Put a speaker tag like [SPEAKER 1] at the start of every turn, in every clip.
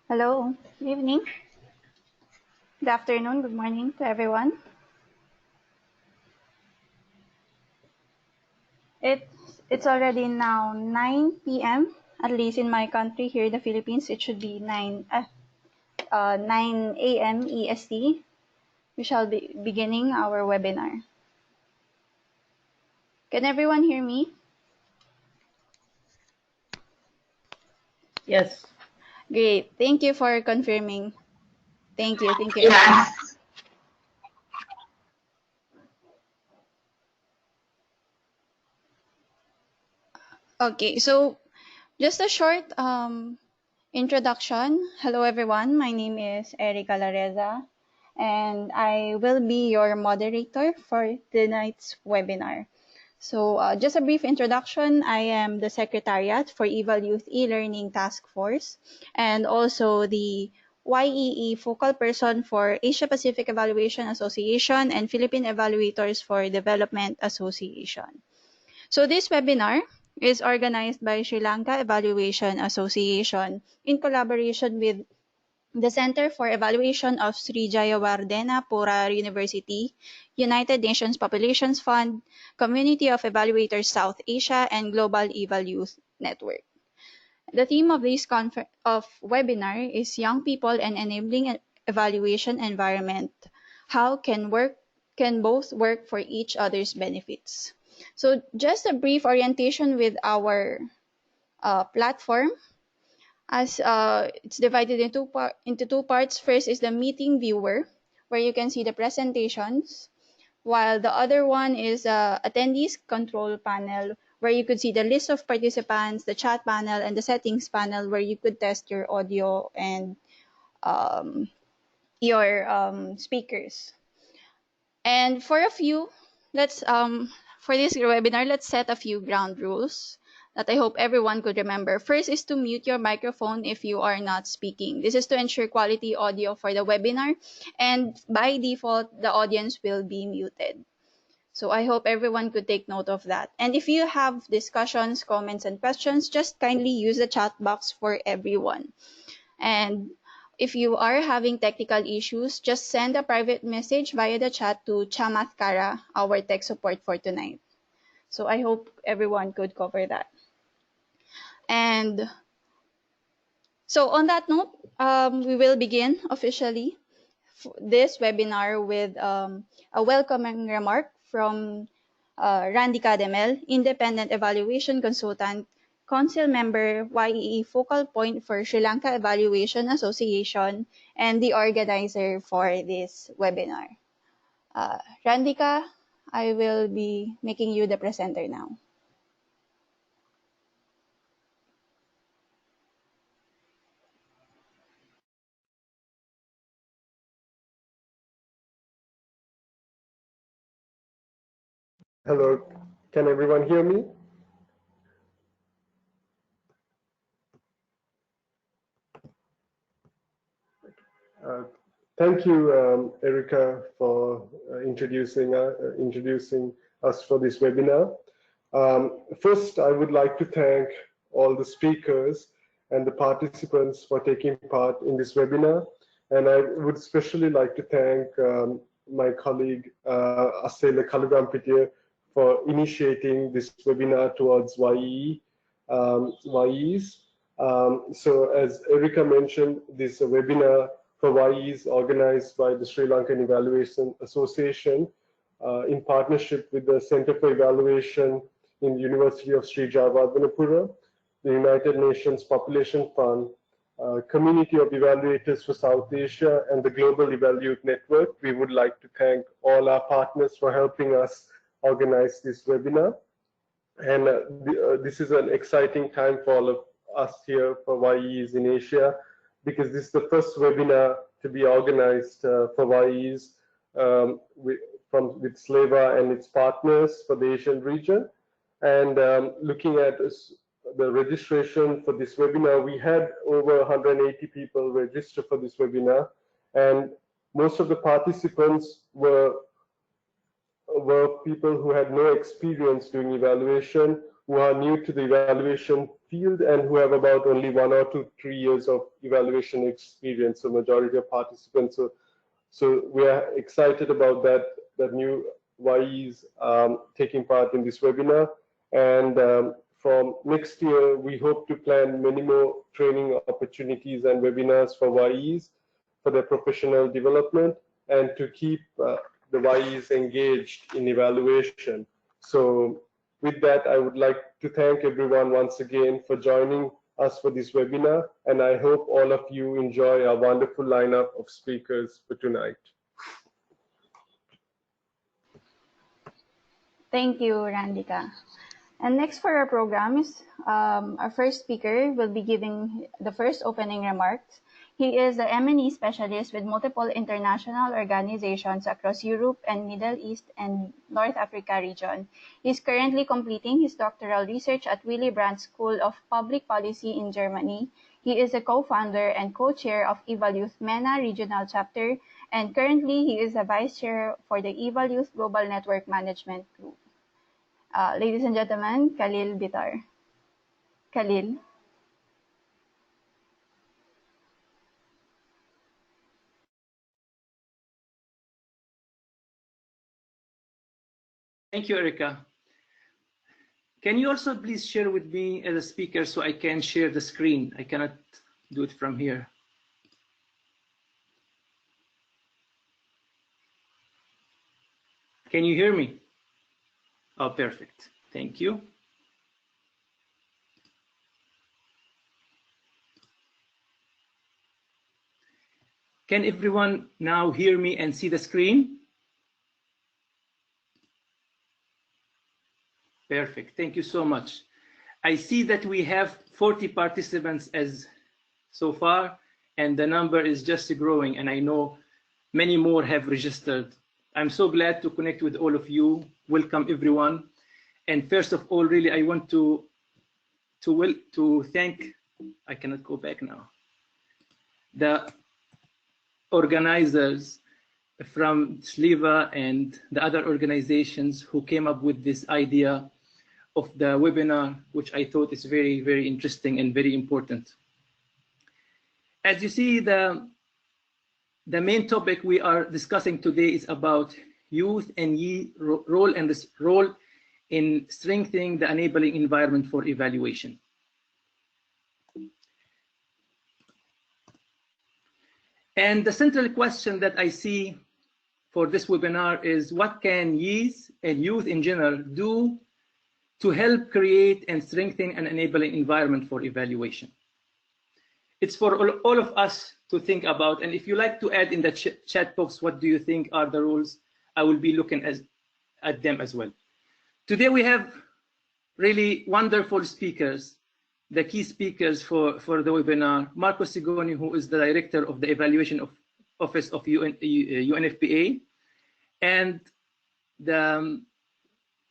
[SPEAKER 1] Hello, good evening, good afternoon, good morning to everyone. It's already now 9 p.m. At least in my country here in the Philippines, it should be 9 a.m. EST. We shall be beginning our webinar. Can everyone hear me?
[SPEAKER 2] Yes.
[SPEAKER 1] Great. Thank you for confirming. Thank you.
[SPEAKER 2] Yeah.
[SPEAKER 1] Okay, so just a short introduction. Hello, everyone. My name is Erica Lareza, and I will be your moderator for tonight's webinar. So just a brief introduction. I am the secretariat for EvalYouth e-learning task force and also the YEE focal person for Asia Pacific Evaluation Association and Philippine Evaluators for Development Association. So this webinar is organized by Sri Lanka Evaluation Association in collaboration with the Center for Evaluation of Sri Jayewardenepura University, United Nations Populations Fund, Community of Evaluators South Asia, and Global EvalYouth Network. The theme of this webinar is Young People and Enabling an Evaluation Environment. How can both work for each other's benefits? So just a brief orientation with our platform. As it's divided into two parts. First is the meeting viewer, where you can see the presentations, while the other one is attendees control panel, where you could see the list of participants, the chat panel, and the settings panel, where you could test your audio and your speakers. And for this webinar, let's set a few ground rules that I hope everyone could remember. First is to mute your microphone if you are not speaking. This is to ensure quality audio for the webinar, and by default, the audience will be muted. So I hope everyone could take note of that. And if you have discussions, comments, and questions, just kindly use the chat box for everyone. And if you are having technical issues, just send a private message via the chat to Chamath Kara, our tech support for tonight. So I hope everyone could cover that. And so on that note, we will begin officially this webinar with a welcoming remark from Randika Demel, Independent Evaluation Consultant, Council Member, YEE Focal Point for Sri Lanka Evaluation Association, and the organizer for this webinar. Randika, I will be making you the presenter now.
[SPEAKER 3] Hello, can everyone hear me? Thank you, Erica, for introducing us for this webinar. First, I would like to thank all the speakers and the participants for taking part in this webinar. And I would especially like to thank my colleague, Asela Kalagampitiya, for initiating this webinar towards YEs. So as Erica mentioned, this webinar for YEs organized by the Sri Lankan Evaluation Association in partnership with the Center for Evaluation in the University of Sri Jayewardenepura, the United Nations Population Fund, Community of Evaluators for South Asia, and the Global EvalYouth Network. We would like to thank all our partners for helping us organize this webinar. And this is an exciting time for all of us here for YEs in Asia, because this is the first webinar to be organized for YEs with SLEvA and its partners for the Asian region. And looking at the registration for this webinar, we had over 180 people register for this webinar, and most of the participants were people who had no experience doing evaluation, who are new to the evaluation field and who have about only 1 or 3 years of evaluation experience, so majority of participants. So we are excited about that new YEs taking part in this webinar. And from next year, we hope to plan many more training opportunities and webinars for YEs for their professional development and to keep the YEs engaged in evaluation. So with that, I would like to thank everyone once again for joining us for this webinar, and I hope all of you enjoy our wonderful lineup of speakers for tonight.
[SPEAKER 1] Thank you, Randika. And next for our program is our first speaker will be giving the first opening remarks. He is the M&E specialist with multiple international organizations across Europe and Middle East and North Africa region. He is currently completing his doctoral research at Willy Brandt School of Public Policy in Germany. He is a co-founder and co-chair of EvalYouth MENA Regional Chapter, and currently he is a vice chair for the EvalYouth Global Network Management Group. Ladies and gentlemen, Khalil Bitar. Khalil.
[SPEAKER 2] Thank you, Erika. Can you also please share with me as a speaker so I can share the screen? I cannot do it from here. Can you hear me? Oh, perfect. Thank you. Can everyone now hear me and see the screen? Perfect. Thank you so much. I see that we have 40 participants as so far, and the number is just growing, and I know many more have registered. I'm so glad to connect with all of you. Welcome, everyone. And first of all, really, I want to thank, I cannot go back now, the organizers from SLEvA and the other organizations who came up with this idea of the webinar, which I thought is very, very interesting and very important. As you see, the main topic we are discussing today is about youth and role in strengthening the enabling environment for evaluation. And the central question that I see for this webinar is, what can YEs and youth in general do to help create and strengthen an enabling environment for evaluation? It's for all of us to think about. And if you like to add in the chat box, what do you think are the roles? I will be looking at them as well. Today we have really wonderful speakers. The key speakers for the webinar: Marco Sigoni, who is the director of the evaluation office of UNFPA, and the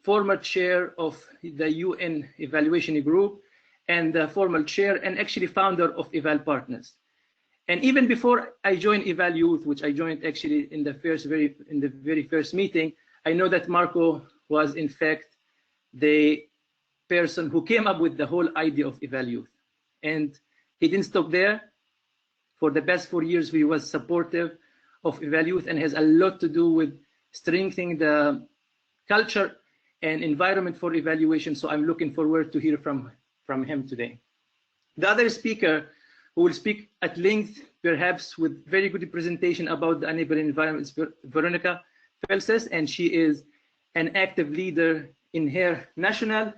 [SPEAKER 2] former chair of the UN evaluation group, and the former chair and actually founder of Eval Partners. And even before I joined EvalYouth, which I joined actually in the very first meeting, I know that Marco was in fact the person who came up with the whole idea of EvalYouth. And he didn't stop there. For the past 4 years, he was supportive of EvalYouth and has a lot to do with strengthening the culture and environment for evaluation. So I'm looking forward to hear from him today. The other speaker who will speak at length, perhaps with very good presentation about the enabling environment, is Weronika Felcis, and she is an active leader in her national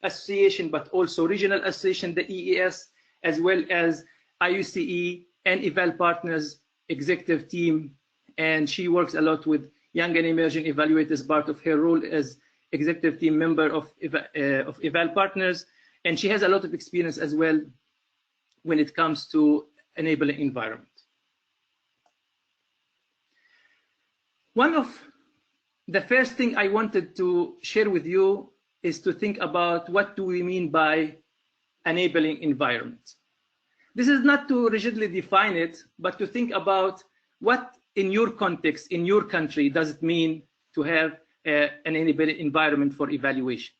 [SPEAKER 2] association, but also regional association, the EES, as well as IUCE and Eval Partners executive team. And she works a lot with young and emerging evaluators, part of her role as executive team member of Eval Partners. And she has a lot of experience as well when it comes to enabling environment. One of the first thing I wanted to share with you is to think about what do we mean by enabling environment. This is not to rigidly define it, but to think about what in your context, in your country, does it mean to have an enabling environment for evaluation.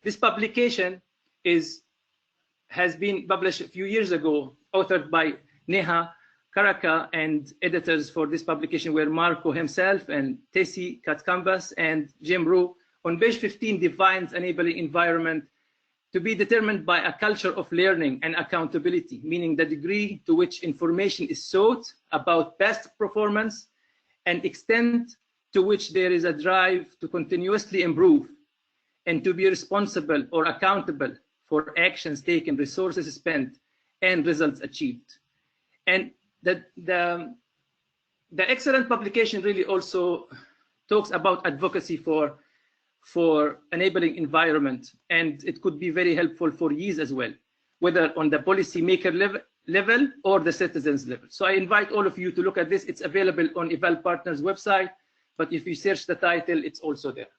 [SPEAKER 2] This publication has been published a few years ago, authored by Neha Karaka, and editors for this publication were Marco himself and Tessie Katkambas and Jim Roux. On page 15 defines enabling environment to be determined by a culture of learning and accountability, meaning the degree to which information is sought about past performance and extent to which there is a drive to continuously improve and to be responsible or accountable for actions taken, resources spent, and results achieved. And the excellent publication really also talks about advocacy for enabling environment, and it could be very helpful for years as well, whether on the policy maker level or the citizens level. So I invite all of you to look at this. It's available on EvalPartners website, but if you search the title, it's also there.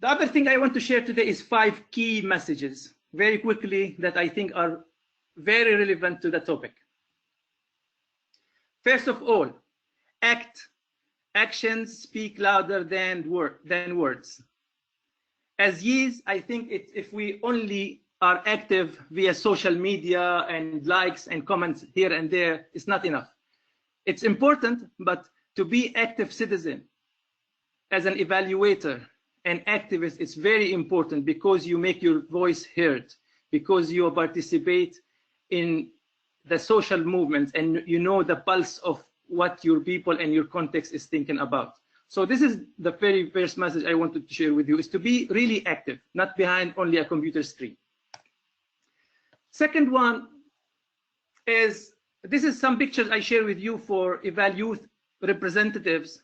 [SPEAKER 2] The other thing I want to share today is 5 key messages very quickly that I think are very relevant to the topic. First of all, actions speak louder than words. As years, I think if we only are active via social media and likes and comments here and there, it's not enough. It's important, but to be active citizen as an evaluator and activist is very important, because you make your voice heard, because you participate in the social movements and you know the pulse of what your people and your context is thinking about. So this is the very first message I wanted to share with you, is to be really active, not behind only a computer screen. Second one is, this is some pictures I share with you for EvalYouth representatives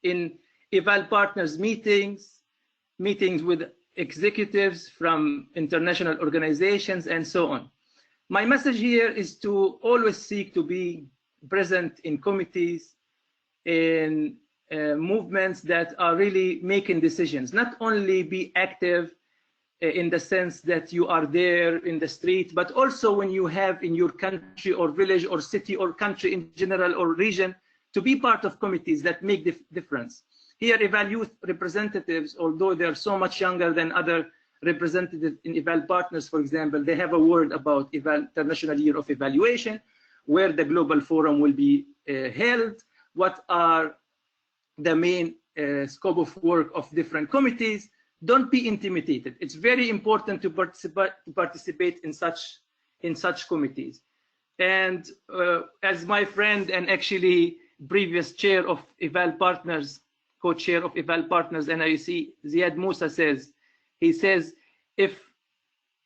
[SPEAKER 2] in EvalPartners meetings with executives from international organizations and so on. My message here is to always seek to be present in committees, in movements that are really making decisions, not only be active in the sense that you are there in the street, but also when you have in your country or village or city or country in general or region, to be part of committees that make the difference. Here, EvalYouth representatives, although they are so much younger than other representatives in EvalPartners, for example, they have a word about International Year of Evaluation, where the global forum will be held, what are the main scope of work of different committees. Don't be intimidated. It's very important to participate in such committees. And as my friend and actually previous chair of EvalPartners, co-chair of EvalPartners NIC, Ziad Musa says, he says, if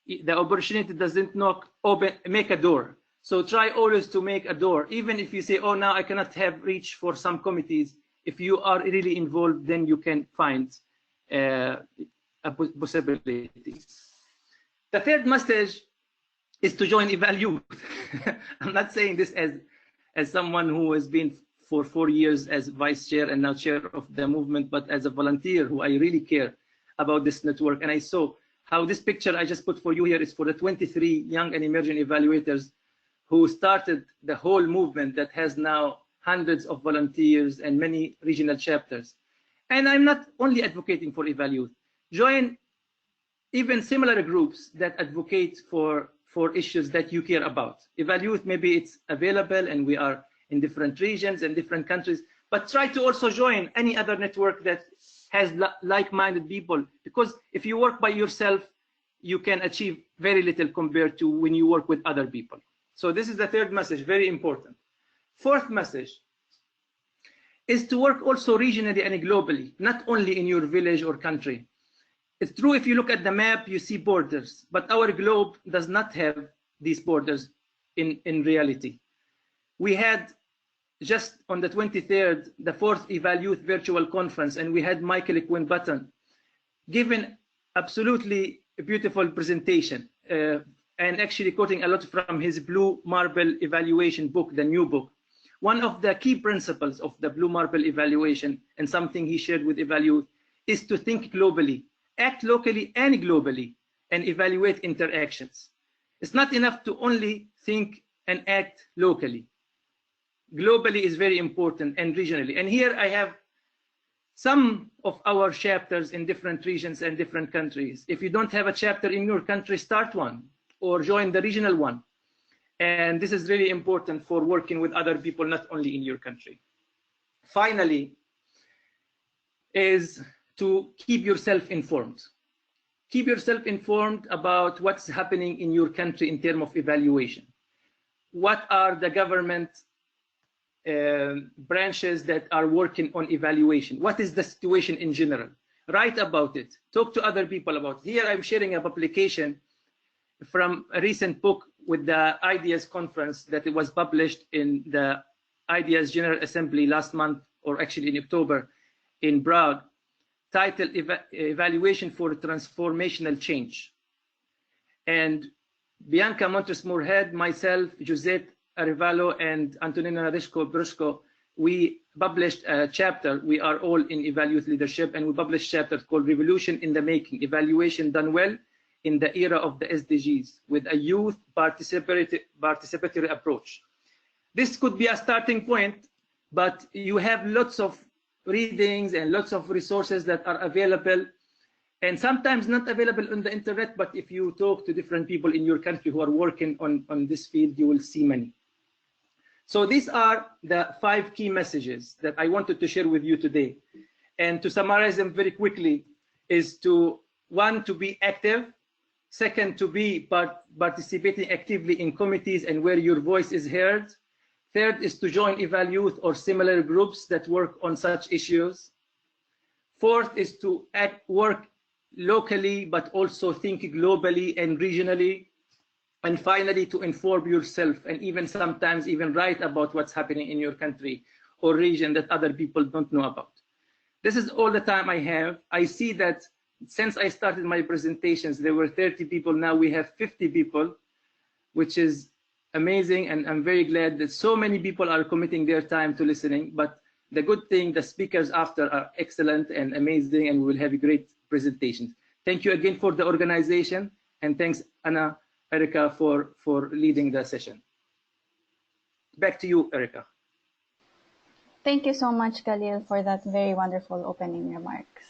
[SPEAKER 2] the opportunity doesn't knock, make a door. So try always to make a door, even if you say, oh, now I cannot have reach for some committees. If you are really involved, then you can find a possibility. The third message is to join EvalYouth. I'm not saying this as someone who has been for 4 years as vice chair and now chair of the movement, but as a volunteer who I really care about this network. And I saw how this picture I just put for you here is for the 23 young and emerging evaluators who started the whole movement that has now hundreds of volunteers and many regional chapters. And I'm not only advocating for EvalYouth. Join even similar groups that advocate for issues that you care about. EvalYouth, maybe it's available and we are in different regions and different countries, but try to also join any other network that has like-minded people, because if you work by yourself, you can achieve very little compared to when you work with other people. So this is the third message, very important. Fourth message is to work also regionally and globally, not only in your village or country. It's true, if you look at the map, you see borders, but our globe does not have these borders in reality. We had just on the 23rd, the 4th EvalYouth virtual conference, and we had Michael Quinn-Button given absolutely a beautiful presentation, and actually quoting a lot from his Blue Marble Evaluation book, the new book. One of the key principles of the Blue Marble Evaluation, and something he shared with EvalYouth, is to think globally, act locally and globally, and evaluate interactions. It's not enough to only think and act locally. Globally is very important, and regionally. And here I have some of our chapters in different regions and different countries. If you don't have a chapter in your country, start one or join the regional one. And this is really important for working with other people, not only in your country. Finally, is to keep yourself informed. Keep yourself informed about what's happening in your country in terms of evaluation. What are the government branches that are working on evaluation? What is the situation in general? Write about it. Talk to other people about it. Here I'm sharing a publication from a recent book with the IDEAS conference that it was published in the IDEAS General Assembly last month, or actually in October, in Prague, titled Evaluation for Transformational Change. And Bianca Montes-Moorhead, myself, Josette Arevalo, and Antonina Nadeshko-Brusco, we published a chapter. We are all in EvalYouth leadership, and we published a chapter called Revolution in the Making, Evaluation Done Well in the Era of the SDGs, with a youth participatory approach. This could be a starting point, but you have lots of readings and lots of resources that are available, and sometimes not available on the internet, but if you talk to different people in your country who are working on this field, you will see many. So these are the 5 key messages that I wanted to share with you today. And to summarize them very quickly is to, 1, to be active. 2nd, to be participating actively in committees and where your voice is heard. 3rd is to join EvalYouth or similar groups that work on such issues. 4th is to work locally, but also think globally and regionally. And finally, to inform yourself and even sometimes even write about what's happening in your country or region that other people don't know about. This is all the time I have. I see that since I started my presentations, there were 30 people. Now we have 50 people, which is amazing. And I'm very glad that so many people are committing their time to listening. But the good thing, the speakers after are excellent and amazing, and we will have a great presentation. Thank you again for the organization. And thanks, Erika, for leading the session. Back to you, Erika.
[SPEAKER 1] Thank you so much, Khalil, for that very wonderful opening remarks.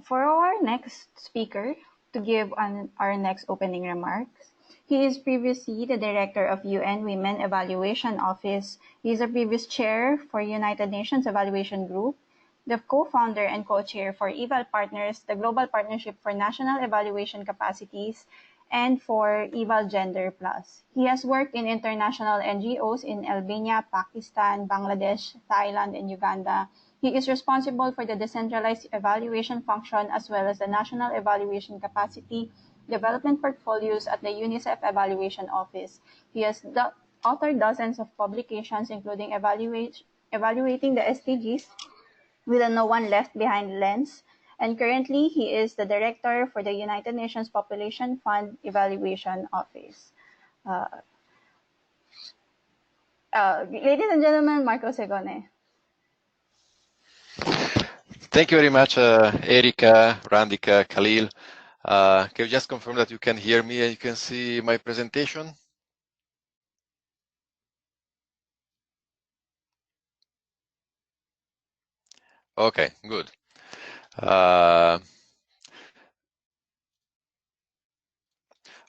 [SPEAKER 1] For our next speaker to give our next opening remarks, he is previously the director of UN Women Evaluation Office. He is a previous chair for United Nations Evaluation Group, the co-founder and co-chair for Eval Partners, the Global Partnership for National Evaluation Capacities, and for Eval Gender Plus. He has worked in international NGOs in Albania, Pakistan, Bangladesh, Thailand, and Uganda. He is responsible for the decentralized evaluation function as well as the National Evaluation Capacity Development Portfolios at the UNICEF Evaluation Office. He has authored dozens of publications, including Evaluating the SDGs with a No One Left Behind lens, and currently he is the director for the United Nations Population Fund Evaluation Office. Ladies and gentlemen, Marco Segone.
[SPEAKER 4] Thank you very much, Erika, Randika, Khalil. Can you just confirm that you can hear me and you can see my presentation? Okay, good.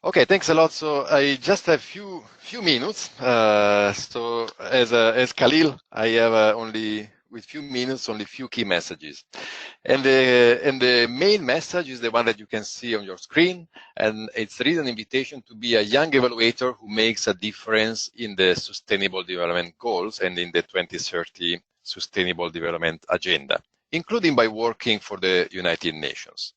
[SPEAKER 4] Okay, thanks a lot. So I just have few minutes. So as Khalil, I have only few minutes, only few key messages. And the main message is the one that you can see on your screen, and it's really an invitation to be a young evaluator who makes a difference in the Sustainable Development Goals and in the 2030 Sustainable Development Agenda, including by working for the United Nations.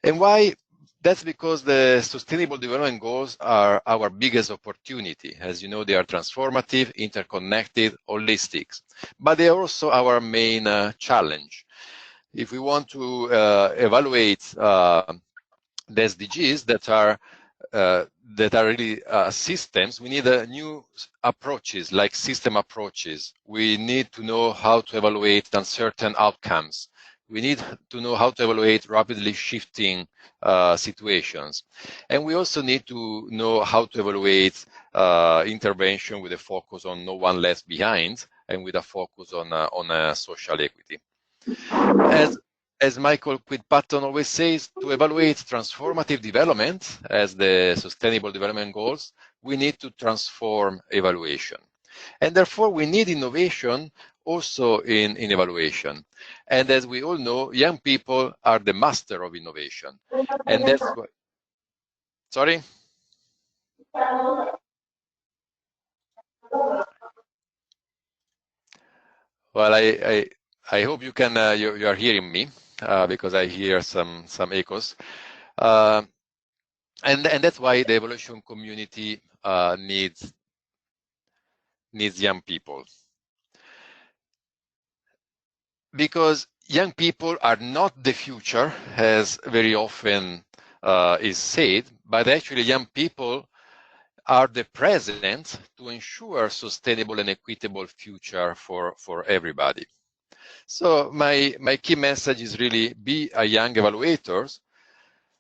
[SPEAKER 4] And why? That's because the Sustainable Development Goals are our biggest opportunity. As you know, they are transformative, interconnected, holistic, but they are also our main challenge. If we want to evaluate the SDGs that are really systems, we need new approaches, like system approaches. We need to know how to evaluate uncertain outcomes. We need to know how to evaluate rapidly shifting situations. And we also need to know how to evaluate intervention with a focus on no one left behind and with a focus on social equity. As Michael Quinn-Patton always says, to evaluate transformative development as the Sustainable Development Goals, we need to transform evaluation. And therefore, we need innovation also in evaluation. And as we all know, young people are the master of innovation. And that's what, sorry? Well, I hope you can, you are hearing me because I hear some echoes. And that's why the evaluation community needs young people. Because young people are not the future, as very often is said, but actually young people are the present to ensure sustainable and equitable future for everybody. So my key message is really be a young evaluator,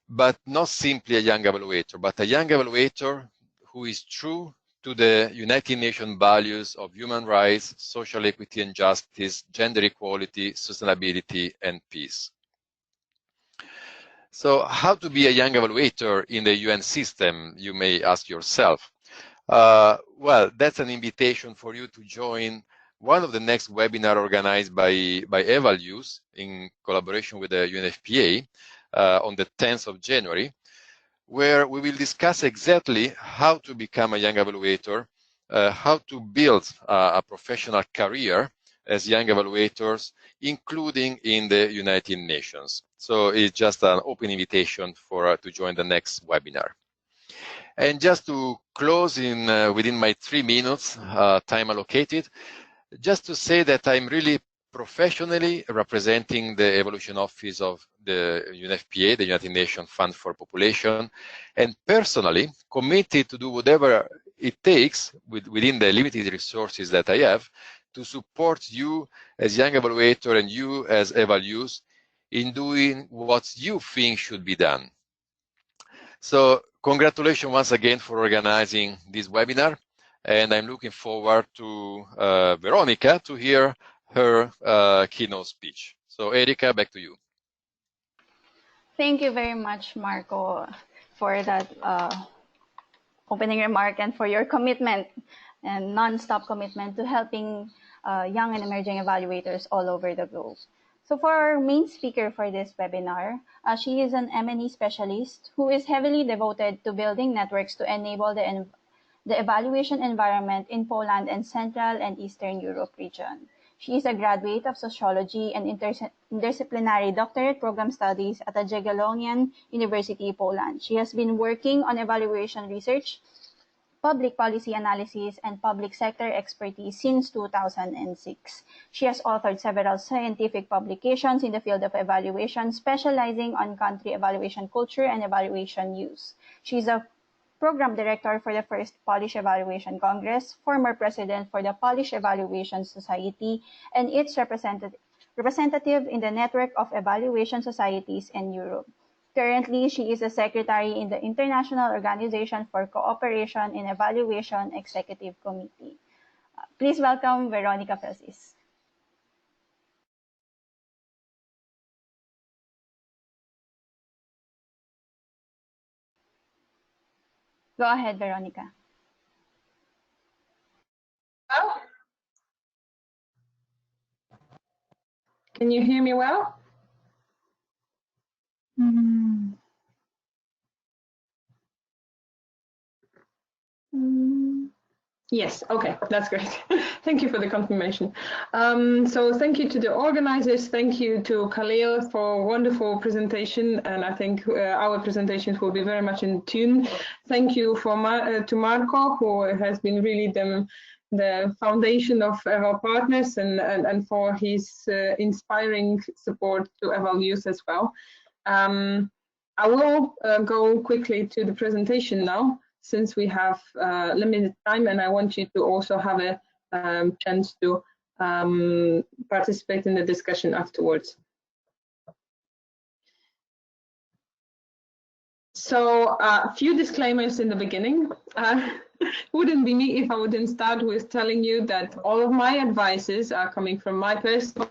[SPEAKER 4] but not simply a young evaluator, but a young evaluator who is true to the United Nations values of human rights, social equity and justice, gender equality, sustainability, and peace. So how to be a young evaluator in the UN system, you may ask yourself. Well, that's an invitation for you to join one of the next webinars organized by EvalYouth in collaboration with the UNFPA on the 10th of January, where we will discuss exactly how to become a young evaluator, how to build a professional career as young evaluators, including in the United Nations. So it's just an open invitation for to join the next webinar. And just to close in within my 3 minutes time allocated, just to say that I'm really professionally representing the Evolution Office of the UNFPA, the United Nations Fund for Population, and personally committed to do whatever it takes within the limited resources that I have to support you as young evaluator and you as EvalYouth in doing what you think should be done. So congratulations once again for organizing this webinar, and I'm looking forward to Weronika to hear her keynote speech. So Erika, back to you.
[SPEAKER 1] Thank you very much, Marco, for that opening remark and for your commitment and non-stop commitment to helping young and emerging evaluators all over the globe. So for our main speaker for this webinar, she is an M&E specialist who is heavily devoted to building networks to enable the evaluation environment in Poland and Central and Eastern Europe region. She is a graduate of Sociology and Interdisciplinary Doctorate Program Studies at the Jagiellonian University, Poland. She has been working on evaluation research, public policy analysis, and public sector expertise since 2006. She has authored several scientific publications in the field of evaluation, specializing on country evaluation culture and evaluation use. She is a Program Director for the first Polish Evaluation Congress, former President for the Polish Evaluation Society, and its representative in the Network of Evaluation Societies in Europe. Currently, she is a secretary in the International Organization for Cooperation in Evaluation Executive Committee. Please welcome Weronika Felcis. Go ahead, Weronika.
[SPEAKER 5] Oh. Can you hear me well? Yes, okay, that's great. Thank you for the confirmation. So thank you to the organizers, thank you to Khalil for a wonderful presentation, and I think our presentations will be very much in tune. Thank you to Marco, who has been really the foundation of our partners and for his inspiring support to EvalYouth as well. I will go quickly to the presentation now, since we have limited time, and I want you to also have a chance to participate in the discussion afterwards. So a few disclaimers in the beginning. Wouldn't be me if I wouldn't start with telling you that all of my advices are coming from my personal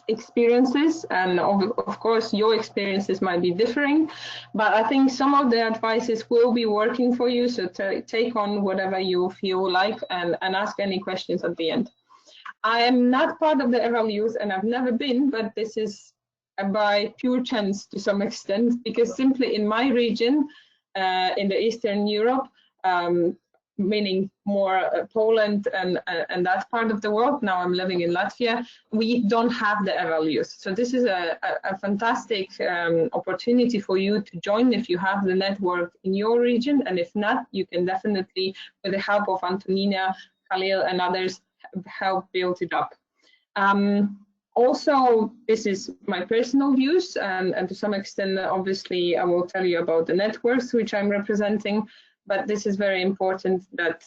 [SPEAKER 5] experiences, and of course your experiences might be differing, but I think some of the advices will be working for you, so take on whatever you feel like and ask any questions at the end. I am not part of the EvalYouth and I've never been, but this is by pure chance to some extent, because simply in my region, in the Eastern Europe, meaning more Poland and that part of the world. Now I'm living in Latvia. We don't have the EvalYouth. So this is a fantastic opportunity for you to join if you have the network in your region. And if not, you can definitely, with the help of Antonina, Khalil and others, help build it up. Also, this is my personal views, and to some extent, obviously, I will tell you about the networks which I'm representing. But this is very important that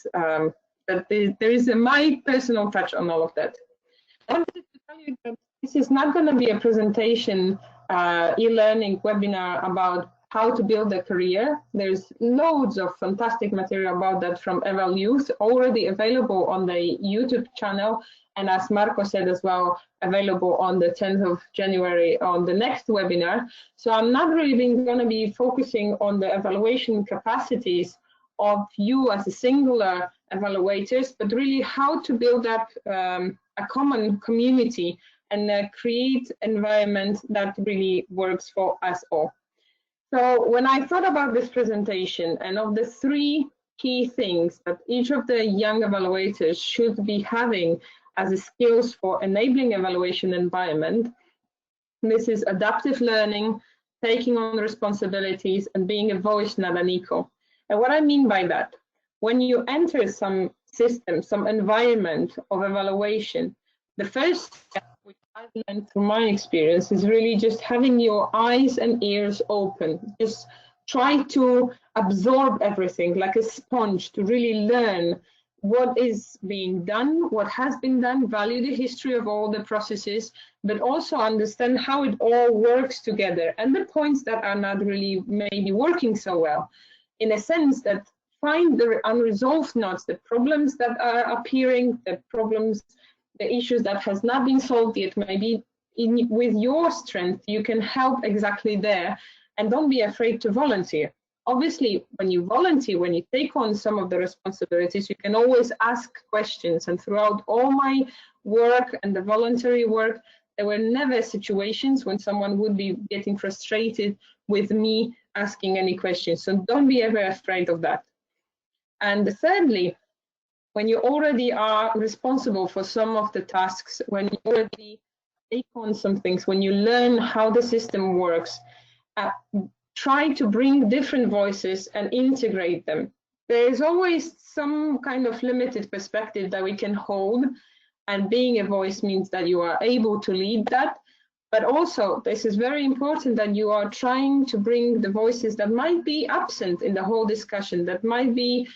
[SPEAKER 5] there is my personal touch on all of that. I wanted to tell you that this is not going to be a presentation, e-learning webinar about how to build a career. There's loads of fantastic material about that from EvalYouth already available on the YouTube channel, and as Marco said as well, available on the 10th of January on the next webinar. So I'm not really going to be focusing on the evaluation capacities of you as a singular evaluators, but really how to build up a common community and create environment that really works for us all. So when I thought about this presentation and of the 3 key things that each of the young evaluators should be having as a skills for enabling evaluation environment, this is adaptive learning, taking on responsibilities, and being a voice, not an echo. And what I mean by that, when you enter some system, some environment of evaluation, the first step, which I've learned through my experience, is really just having your eyes and ears open. Just try to absorb everything like a sponge to really learn what is being done, what has been done, value the history of all the processes, but also understand how it all works together and the points that are not really maybe working so well. In a sense that find the unresolved knots, the problems that are appearing, the problems, the issues that has not been solved yet, maybe with your strength, you can help exactly there, and don't be afraid to volunteer. Obviously, when you volunteer, when you take on some of the responsibilities, you can always ask questions, and throughout all my work and the voluntary work, there were never situations when someone would be getting frustrated with me asking any questions. So don't be ever afraid of that. And thirdly, when you already are responsible for some of the tasks, when you already take on some things, when you learn how the system works, try to bring different voices and integrate them. There is always some kind of limited perspective that we can hold, and being a voice means that you are able to lead that. But also, this is very important that you are trying to bring the voices that might be absent in the whole discussion, that might be,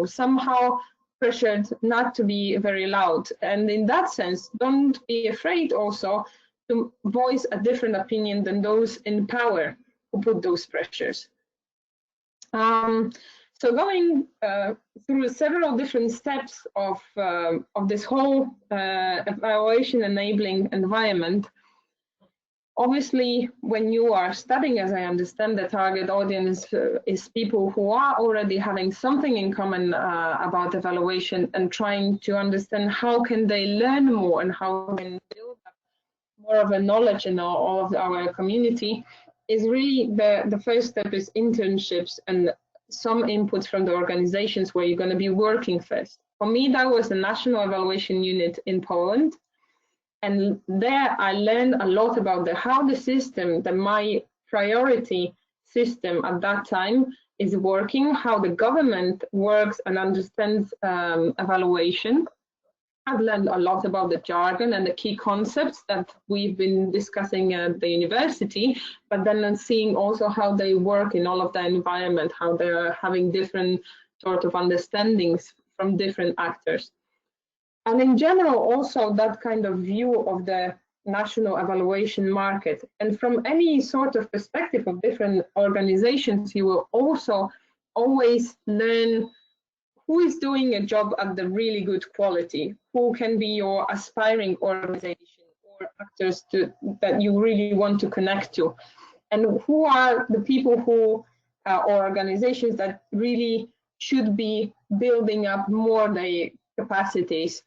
[SPEAKER 5] somehow pressured not to be very loud. And in that sense, don't be afraid also to voice a different opinion than those in power who put those pressures. So going through several different steps of this whole evaluation enabling environment, obviously, when you are studying, as I understand, the target audience is people who are already having something in common about evaluation and trying to understand how can they learn more and how can build up more of a knowledge in all of our community, is really the first step is internships and some inputs from the organizations where you're going to be working first. For me, that was the National Evaluation Unit in Poland. And there I learned a lot about how the system, my priority system at that time is working, how the government works and understands evaluation. I've learned a lot about the jargon and the key concepts that we've been discussing at the university, but then seeing also how they work in all of the environment, how they're having different sort of understandings from different actors. And in general, also that kind of view of the national evaluation market. And from any sort of perspective of different organizations, you will also always learn who is doing a job at the really good quality, who can be your aspiring organization, or actors that you really want to connect to, and who are the people who or organizations that really should be building up more their capacities.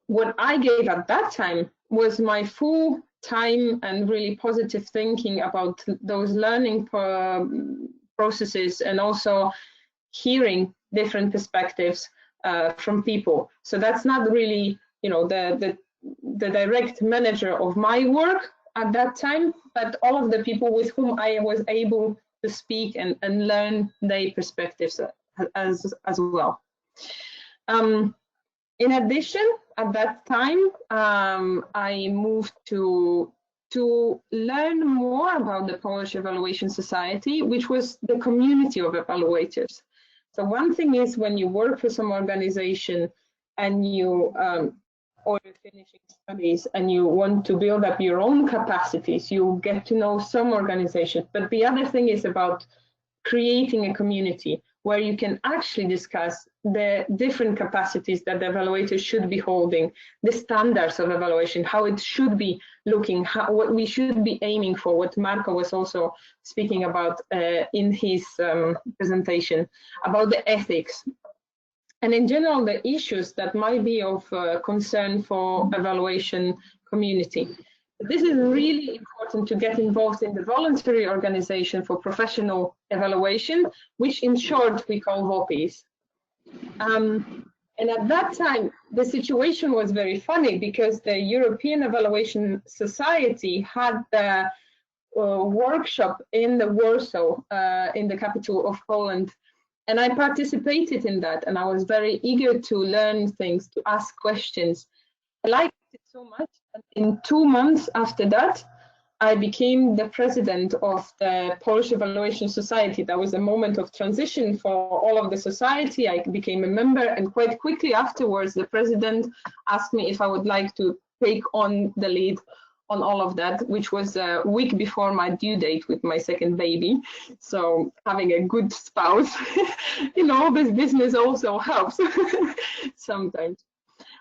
[SPEAKER 5] What I gave at that time was my full time and really positive thinking about those learning processes, and also hearing different perspectives from people. So that's not really, you know, the direct manager of my work at that time, but all of the people with whom I was able to speak and learn their perspectives as well. In addition, at that time, I moved to learn more about the Polish Evaluation Society, which was the community of evaluators. So one thing is when you work for some organization and you or you're finishing studies and you want to build up your own capacities, you get to know some organizations. But the other thing is about creating a community where you can actually discuss the different capacities that the evaluators should be holding, the standards of evaluation, how it should be looking, what we should be aiming for, what Marco was also speaking about in his presentation, about the ethics. And in general, the issues that might be of concern for evaluation community. This is really important to get involved in the voluntary organization for professional evaluation, which in short we call VOPIs. And at that time, the situation was very funny because the European Evaluation Society had the workshop in the Warsaw, in the capital of Poland. And I participated in that, and I was very eager to learn things, to ask questions. I liked it so much. And in 2 months after that, I became the president of the Polish Evaluation Society. That was a moment of transition for all of the society. I became a member, and quite quickly afterwards, the president asked me if I would like to take on the lead on all of that, which was a week before my due date with my second baby. So having a good spouse in all this business also helps sometimes.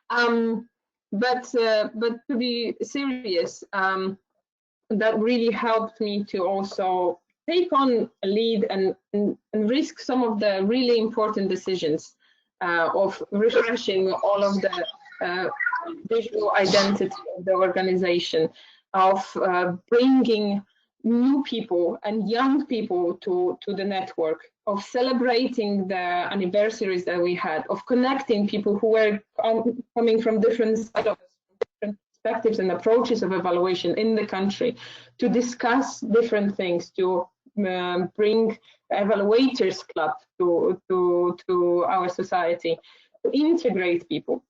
[SPEAKER 5] But to be serious, that really helped me to also take on a lead and risk some of the really important decisions of refreshing all of the visual identity of the organization, of bringing new people and young people to the network, of celebrating the anniversaries that we had, of connecting people who were coming from different sides of different perspectives and approaches of evaluation in the country, to discuss different things, to bring evaluators club to our society, to integrate people.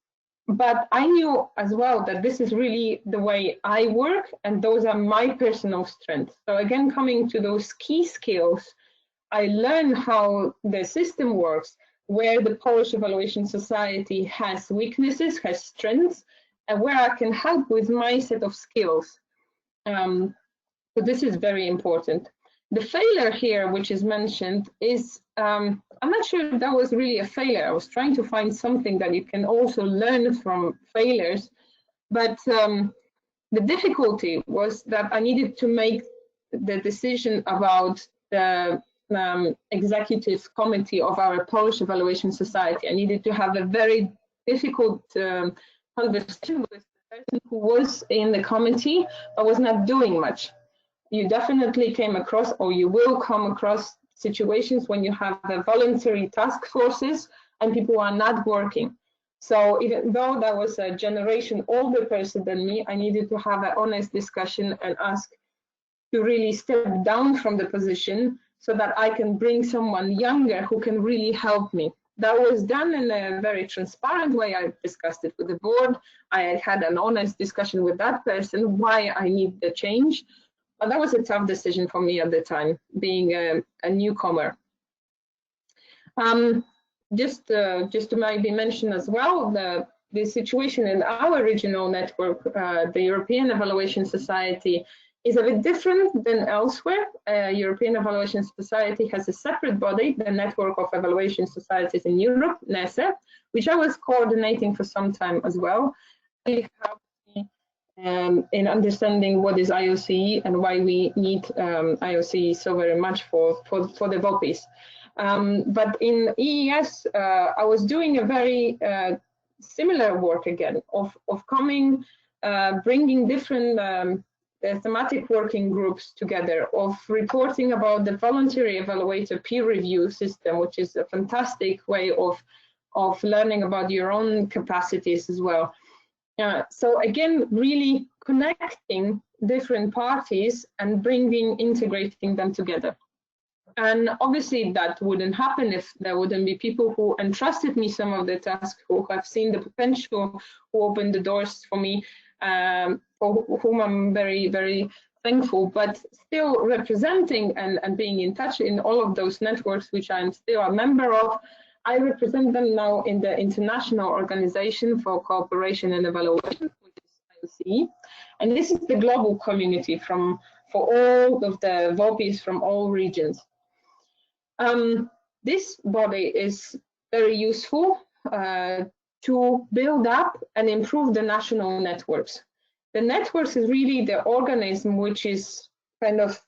[SPEAKER 5] But I knew as well that this is really the way I work, and those are my personal strengths. So again, coming to those key skills, I learned how the system works, where the Polish Evaluation Society has weaknesses, has strengths, and where I can help with my set of skills. So this is very important. The failure here, which is mentioned, is, I'm not sure if that was really a failure. I was trying to find something that you can also learn from failures, but the difficulty was that I needed to make the decision about the executive committee of our Polish Evaluation Society. I needed to have a very difficult conversation with the person who was in the committee but was not doing much. You definitely came across, or you will come across, situations when you have the voluntary task forces and people are not working. So even though that was a generation older person than me, I needed to have an honest discussion and ask to really step down from the position so that I can bring someone younger who can really help me. That was done in a very transparent way. I discussed it with the board. I had an honest discussion with that person why I need the change. But that was a tough decision for me at the time, being a newcomer. Just to maybe mention as well, the situation in our regional network, the European Evaluation Society, is a bit different than elsewhere. European Evaluation Society has a separate body, the Network of Evaluation Societies in Europe, NESE, which I was coordinating for some time as well. It helped me in understanding what is IOC and why we need IOC so very much for the VOPs. But in EES, I was doing a very similar work again of coming, bringing different thematic working groups together, of reporting about the voluntary evaluator peer review system, which is a fantastic way of learning about your own capacities as well. So again, really connecting different parties and integrating them together. And obviously that wouldn't happen if there wouldn't be people who entrusted me some of the tasks, who have seen the potential, who opened the doors for me, for whom I'm very, very thankful. But still representing and being in touch in all of those networks, which I'm still a member of, I represent them now in the International Organization for Cooperation and Evaluation, which is IOC. And this is the global community for all of the VOPs from all regions. This body is very useful to build up and improve the national networks. The networks is really the organism which is kind of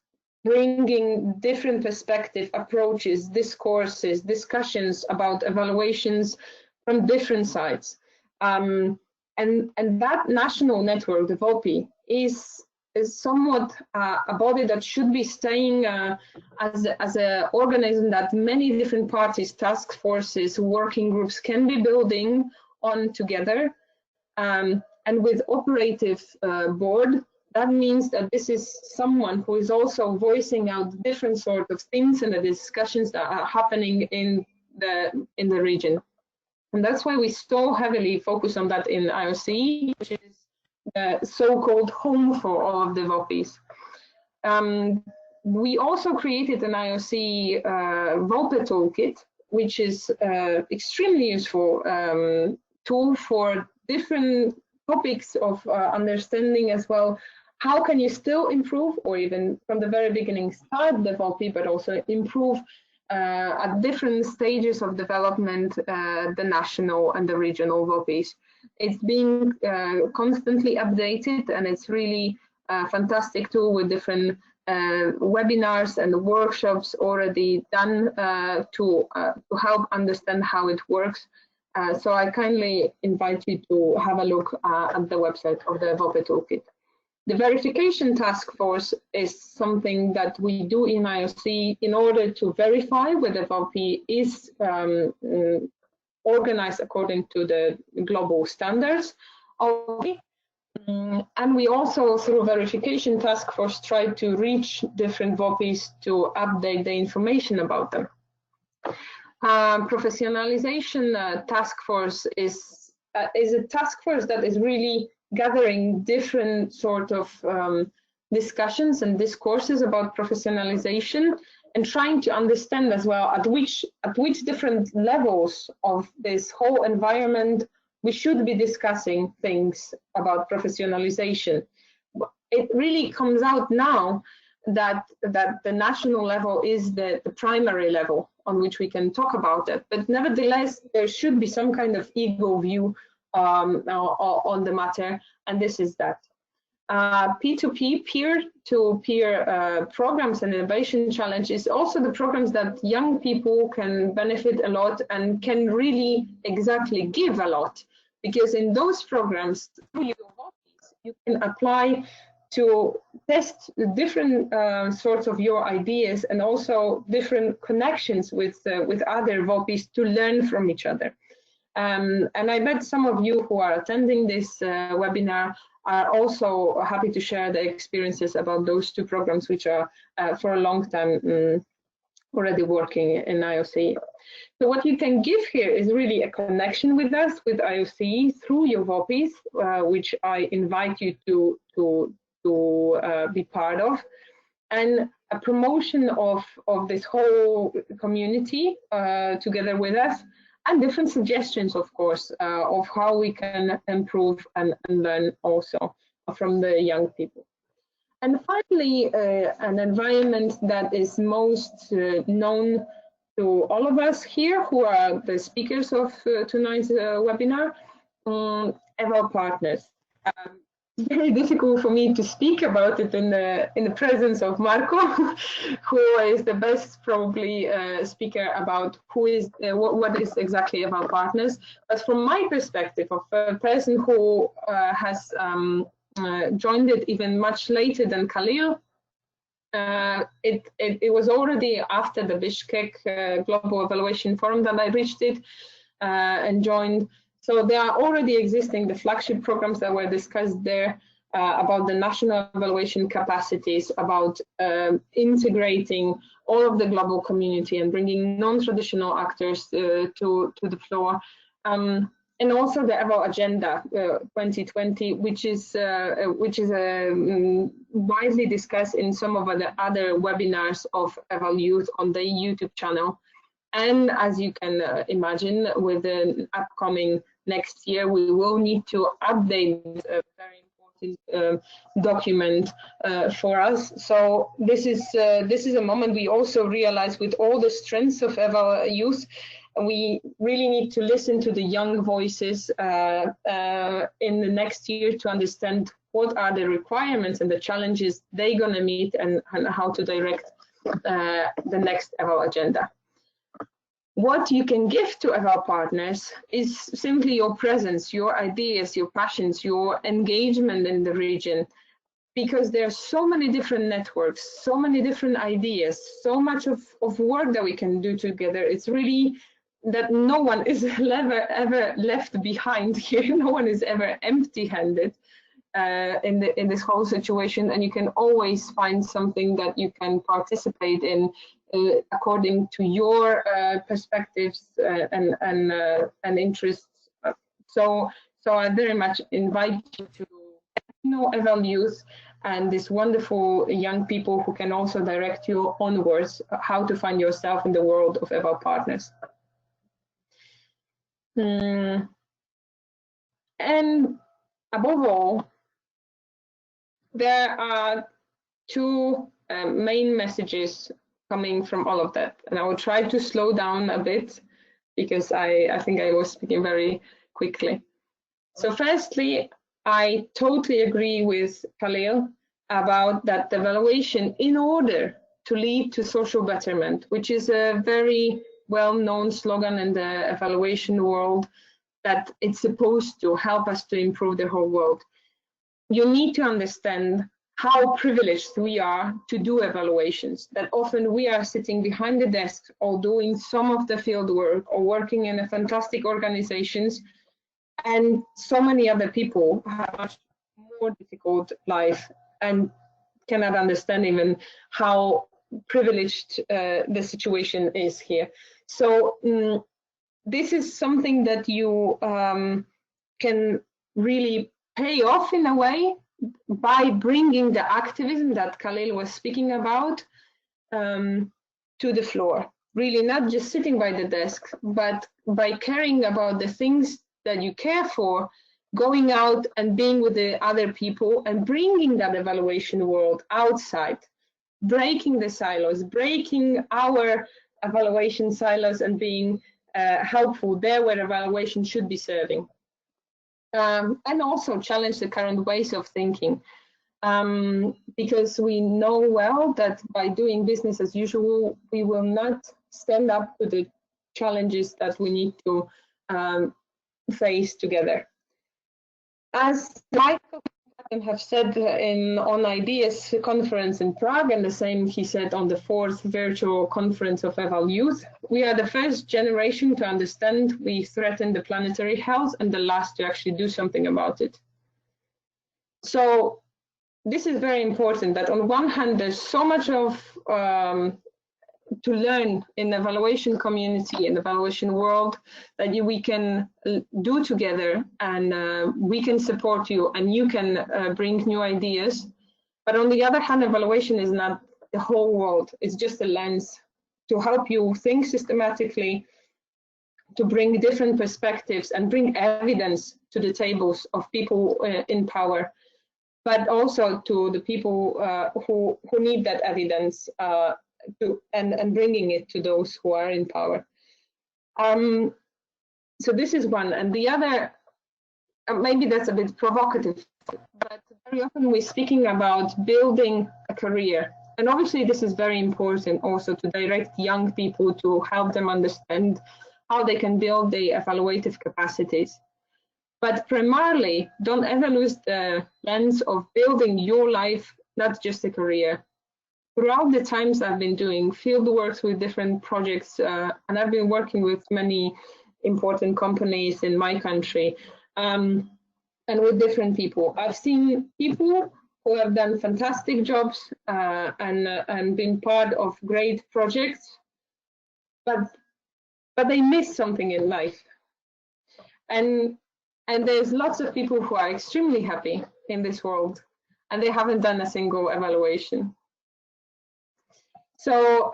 [SPEAKER 5] bringing different perspective, approaches, discourses, discussions about evaluations from different sides. And that national network, the VOPI, is somewhat a body that should be staying as an organism that many different parties, task forces, working groups can be building on together. And with operative board, that means that this is someone who is also voicing out different sort of things and the discussions that are happening in the region. And that's why we so heavily focus on that in IOC, which is the so-called home for all of the VOPs. We also created an IOC VOPE toolkit, which is extremely useful tool for different topics of understanding as well. How can you still improve, or even from the very beginning start the VOPI, but also improve at different stages of development the national and the regional VOPIs. It's being constantly updated, and it's really a fantastic tool with different webinars and workshops already done to help understand how it works. So I kindly invite you to have a look at the website of the VOPE Toolkit. The verification task force is something that we do in IOC in order to verify whether VOPE is organized according to the global standards. And we also, through verification task force, try to reach different VOPEs to update the information about them. Professionalization task force is a task force that is really gathering different sort of discussions and discourses about professionalization, and trying to understand as well at which different levels of this whole environment we should be discussing things about professionalization. It really comes out now that the national level is the primary level on which we can talk about it, but nevertheless there should be some kind of ego view on the matter, and this is that. P2P, peer-to-peer programs and innovation challenge is also the programs that young people can benefit a lot and can really exactly give a lot, because in those programs you can apply to test different sorts of your ideas and also different connections with other VOPs to learn from each other. And I bet some of you who are attending this webinar are also happy to share the experiences about those two programs, which are for a long time already working in IOC. So what you can give here is really a connection with us, with IOC, through your VOPs, which I invite you to be part of, and a promotion of this whole community together with us, and different suggestions, of course, of how we can improve and learn also from the young people. And finally, an environment that is most known to all of us here who are the speakers of tonight's webinar, Eval Partners. very difficult for me to speak about it in the presence of Marco, who is the best probably speaker about who is what is exactly about partners. But from my perspective, of a person who has joined it even much later than Khalil, it was already after the Bishkek Global Evaluation Forum that I reached it and joined. So there are already existing the flagship programs that were discussed there about the national evaluation capacities, about integrating all of the global community and bringing non-traditional actors to the floor. And also the EVAL Agenda 2020, which is widely discussed in some of the other webinars of EvalYouth on the YouTube channel. And as you can imagine, with the upcoming next year, we will need to update a very important document for us. So this is a moment we also realize, with all the strengths of EvalYouth, we really need to listen to the young voices in the next year to understand what are the requirements and the challenges they're going to meet, and how to direct the next EVAL agenda. What you can give to EVAL partners is simply your presence, your ideas, your passions, your engagement in the region, because there are so many different networks, so many different ideas, so much of work that we can do together. It's really that no one is ever left behind here. No one is ever empty-handed in this whole situation, and you can always find something that you can participate in according to your perspectives and interests. So I very much invite you to know EvalYouth and these wonderful young people who can also direct you onwards how to find yourself in the world of EVAL partners. And above all, there are two main messages coming from all of that, and I will try to slow down a bit because I think I was speaking very quickly. So firstly, I totally agree with Khalil about that the evaluation, in order to lead to social betterment, which is a very well-known slogan in the evaluation world, that it's supposed to help us to improve the whole world. You need to understand how privileged we are to do evaluations, that often we are sitting behind the desk or doing some of the field work or working in a fantastic organizations, and so many other people have a much more difficult life and cannot understand even how privileged the situation is here. So this is something that you can really pay off in a way by bringing the activism that Khalil was speaking about to the floor. Really not just sitting by the desk, but by caring about the things that you care for, going out and being with the other people and bringing that evaluation world outside, breaking the silos, breaking our evaluation silos and being helpful there where evaluation should be serving. And also challenge the current ways of thinking, because we know well that by doing business as usual, we will not stand up to the challenges that we need to face together. As Michael have said on Ideas conference in Prague, and the same he said on the 4th virtual conference of EvalYouth, we are the first generation to understand we threaten the planetary health and the last to actually do something about it. So this is very important, that on one hand there's so much of to learn in the evaluation community, in the evaluation world, that we can do together, and we can support you and you can bring new ideas. But on the other hand, evaluation is not the whole world. It's just a lens to help you think systematically, to bring different perspectives and bring evidence to the tables of people in power, but also to the people who need that evidence and bringing it to those who are in power. So this is one, and the other, maybe that's a bit provocative, but very often we're speaking about building a career. And obviously this is very important also to direct young people to help them understand how they can build their evaluative capacities. But primarily, don't ever lose the lens of building your life, not just a career. Throughout the times I've been doing field works with different projects, and I've been working with many important companies in my country, and with different people. I've seen people who have done fantastic jobs and been part of great projects, but they miss something in life. And there's lots of people who are extremely happy in this world, and they haven't done a single evaluation. So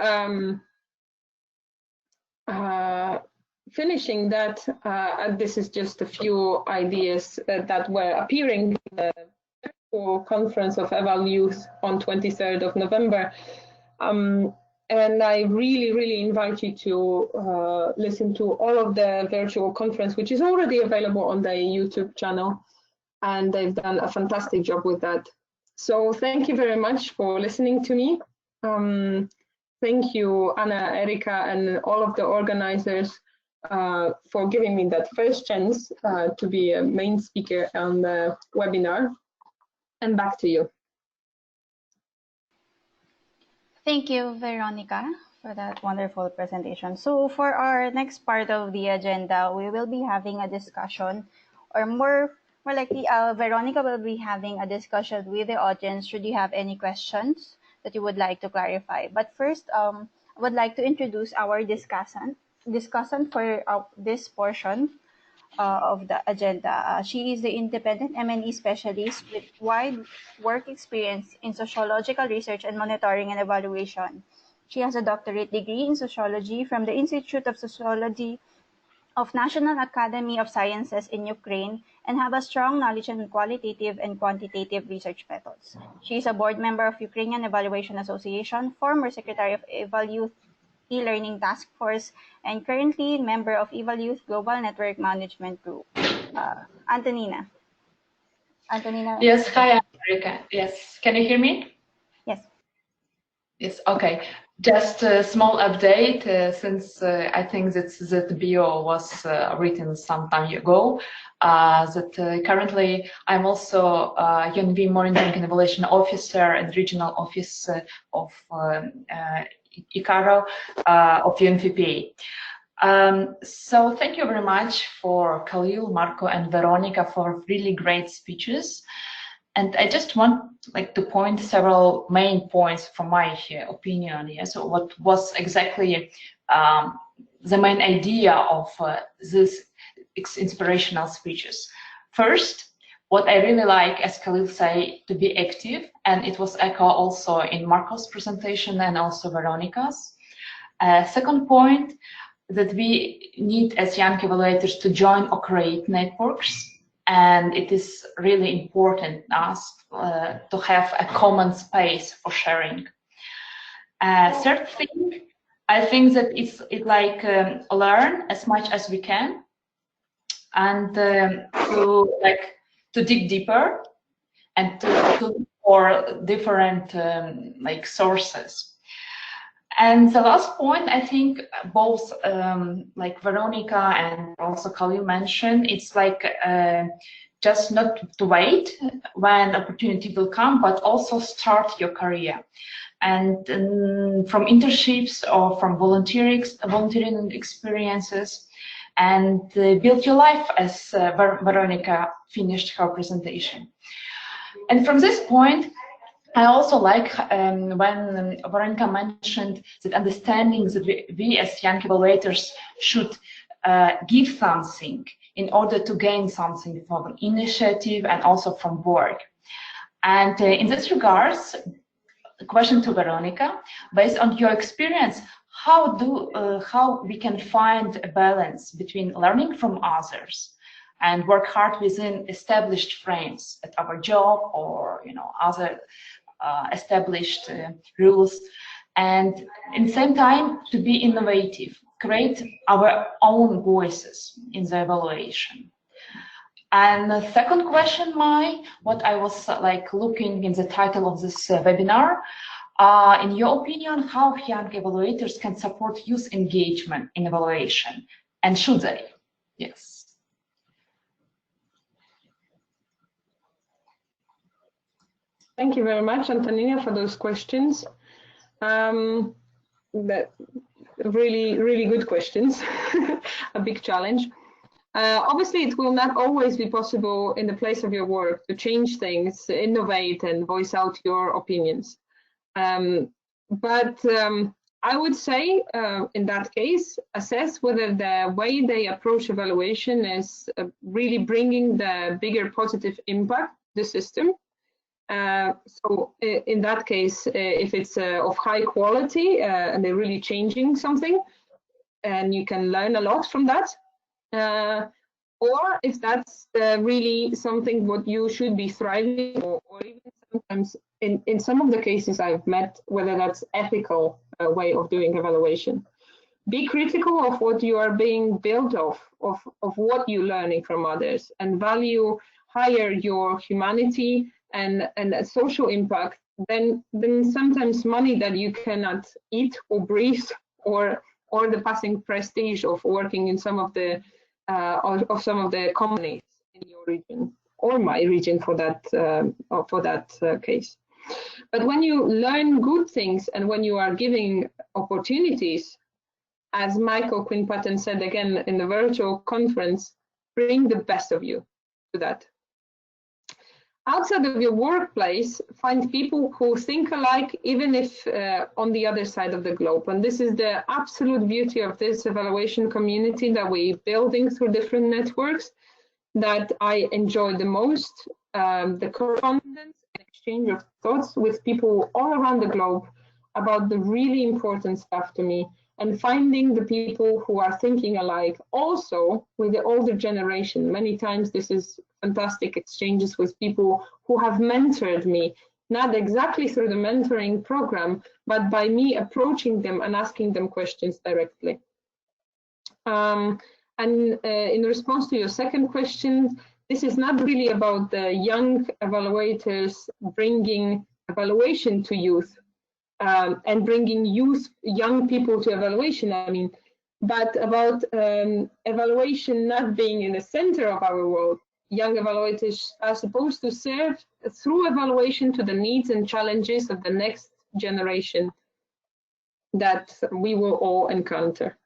[SPEAKER 5] finishing that, this is just a few ideas that were appearing in the conference of EvalYouth on 23rd of November. And I really invite you to listen to all of the virtual conference, which is already available on the YouTube channel. And they've done a fantastic job with that. So thank you very much for listening to me. Thank you, Anna, Erika, and all of the organizers for giving me that first chance to be a main speaker on the webinar. And back to you.
[SPEAKER 1] Thank you, Veronica, for that wonderful presentation. So for our next part of the agenda, we will be having a discussion, or more likely, Veronica will be having a discussion with the audience should you have any questions that you would like to clarify. But first, I would like to introduce our discussant for this portion of the agenda. She is the independent M&E specialist with wide work experience in sociological research and monitoring and evaluation. She has a doctorate degree in sociology from the Institute of Sociology of National Academy of Sciences in Ukraine and have a strong knowledge in qualitative and quantitative research methods. She is a board member of Ukrainian Evaluation Association, former secretary of EvalYouth e-learning task force, and currently member of EvalYouth Global Network Management Group. Antonina.
[SPEAKER 6] Yes, hi, Erika. Yes, can you hear me?
[SPEAKER 1] Yes.
[SPEAKER 6] Yes, okay. Just a small update, since I think that the bio was written some time ago, that currently I'm also UNV Monitoring and Evaluation Officer and Regional Office of ICARO of UNVPA. So thank you very much for Khalil, Marco, and Veronica for really great speeches. And I just want to point several main points from my opinion. Yeah? So what was exactly the main idea of these inspirational speeches? First, what I really like, as Khalil say, to be active, and it was echo also in Marco's presentation and also Veronica's. Second point, that we need as young evaluators to join or create networks. And it is really important us to have a common space for sharing. Third thing, I think that it's like learn as much as we can, and to dig deeper and to look for different sources. And the last point, I think both like Veronica and also Khalil mentioned, it's like just not to wait when opportunity will come, but also start your career. And from internships or from volunteering experiences, and build your life, as Veronica finished her presentation. And from this point, I also like when Veronica mentioned that understanding that we as young evaluators should give something in order to gain something from an initiative and also from work. And in this regards, a question to Veronica, based on your experience, how we can find a balance between learning from others and work hard within established frames at our job or other established rules, and in the same time to be innovative, create our own voices in the evaluation. And the second question, what I was like looking in the title of this webinar, in your opinion, how young evaluators can support youth engagement in evaluation, and should they? Yes.
[SPEAKER 5] Thank you very much, Antonina, for those questions. That really good questions. A big challenge. Obviously, it will not always be possible in the place of your work to change things, innovate, and voice out your opinions. But I would say, in that case, assess whether the way they approach evaluation is really bringing the bigger positive impact to the system. So in that case, if it's of high quality and they're really changing something, and you can learn a lot from that, or if that's really something what you should be thriving, or even sometimes in some of the cases I've met, whether that's ethical way of doing evaluation. Be critical of what you are being built of what you're learning from others, and value higher your humanity and a social impact than sometimes money that you cannot eat or breathe, or the passing prestige of working in some of the companies in your region, or my region for that case. But when you learn good things and when you are giving opportunities, as Michael Quinn-Patton said again in the virtual conference, bring the best of you to that. Outside of your workplace, find people who think alike, even if on the other side of the globe. And this is the absolute beauty of this evaluation community that we're building through different networks that I enjoy the most. The correspondence and exchange of thoughts with people all around the globe about the really important stuff to me, and finding the people who are thinking alike, also with the older generation. Many times this is fantastic exchanges with people who have mentored me, not exactly through the mentoring program, but by me approaching them and asking them questions directly. In response to your second question, this is not really about the young evaluators bringing evaluation to youth, and bringing young people to evaluation, I mean, but about evaluation not being in the center of our world. Young evaluators are supposed to serve through evaluation to the needs and challenges of the next generation that we will all encounter.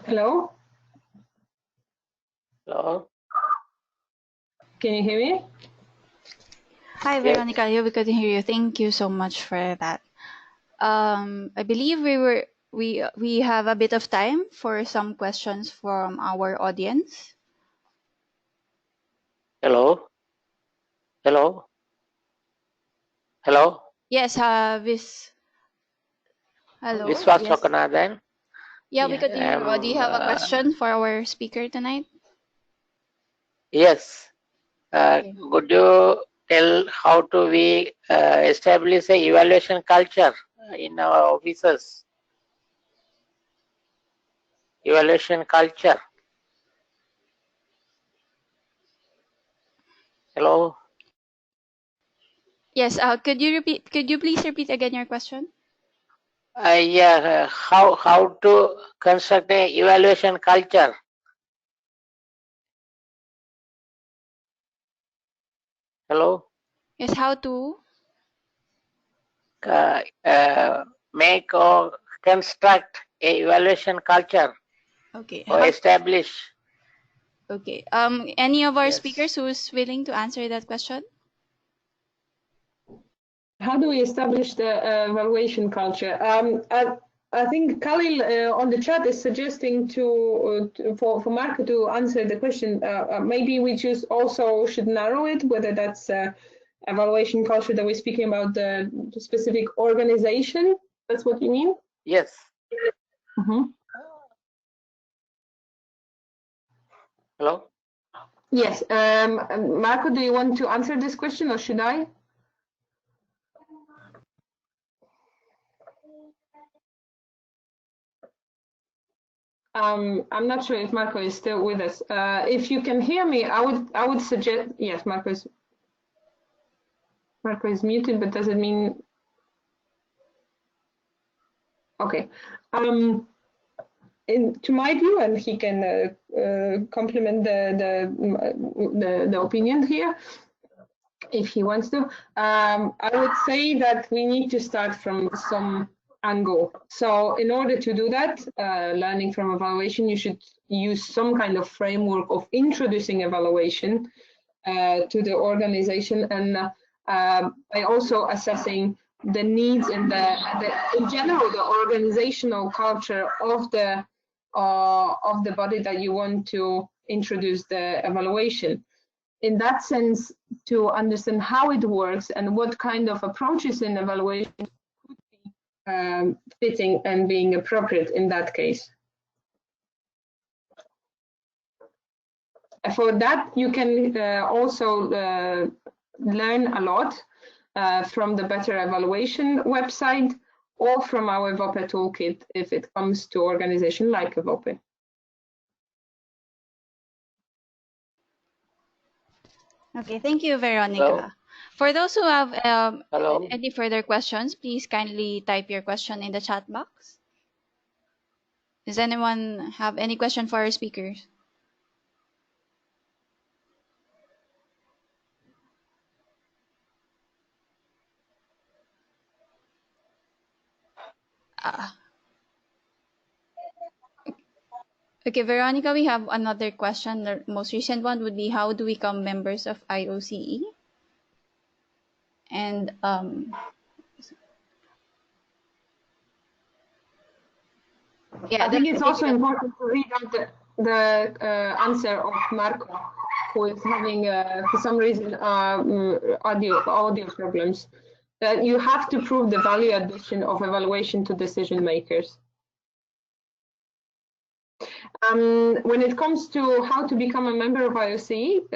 [SPEAKER 5] Hello?
[SPEAKER 7] Hello?
[SPEAKER 5] Can you hear me?
[SPEAKER 1] Hi, Veronica. Yeah, we could hear you. Thank you so much for that. I believe we have a bit of time for some questions from our audience.
[SPEAKER 7] Hello? Hello? Hello?
[SPEAKER 1] Yes, hello.
[SPEAKER 7] Viswas
[SPEAKER 1] Yes.
[SPEAKER 7] Sokanathan.
[SPEAKER 1] Yeah, we could hear you. Do you have a question for our speaker tonight?
[SPEAKER 7] Yes.
[SPEAKER 1] Okay.
[SPEAKER 7] Could you tell how to we establish a evaluation culture in our offices? Evaluation culture. Hello?
[SPEAKER 1] Yes, could you please repeat again your question?
[SPEAKER 7] Yeah, how to construct a evaluation culture? Hello?
[SPEAKER 1] Yes, how to?
[SPEAKER 7] Make or construct a evaluation culture.
[SPEAKER 1] Okay.
[SPEAKER 7] Or establish.
[SPEAKER 1] Okay. Any of our
[SPEAKER 7] Yes.
[SPEAKER 1] speakers who's willing to answer that question?
[SPEAKER 5] How do we establish the evaluation culture? I think Khalil on the chat is suggesting for Marco to answer the question. Maybe we just also should narrow it, whether that's evaluation culture that we're speaking about, the specific organization. That's what you mean?
[SPEAKER 7] Yes.
[SPEAKER 5] Mm-hmm.
[SPEAKER 7] Hello?
[SPEAKER 5] Yes, Marco, do you want to answer this question or should I? I'm not sure if Marco is still with us. If you can hear me, I would suggest, yes, Marco is muted, but does it mean? Okay. To my view, and he can complement the opinion here if he wants to. I would say that we need to start from some angle. So in order to do that, learning from evaluation, you should use some kind of framework of introducing evaluation to the organization, and by also assessing the needs and in general the organizational culture of the body that you want to introduce the evaluation. In that sense, to understand how it works and what kind of approaches in evaluation could be fitting and being appropriate in that case. For that, you can also learn a lot from the Better Evaluation website or from our EVOPE toolkit if it comes to organization like EVOPE.
[SPEAKER 1] Okay, thank you, Veronica.
[SPEAKER 7] Hello.
[SPEAKER 1] For those who have
[SPEAKER 7] Hello.
[SPEAKER 1] any further questions, please kindly type your question in the chat box. Does anyone have any question for our speakers? Okay, Veronica, we have another question. The most recent one would be, how do we become members of IOCE? And
[SPEAKER 5] yeah, I think it's also important to read out the answer of Marco, who is having, for some reason, audio problems. That you have to prove the value addition of evaluation to decision makers. When it comes to how to become a member of IOC,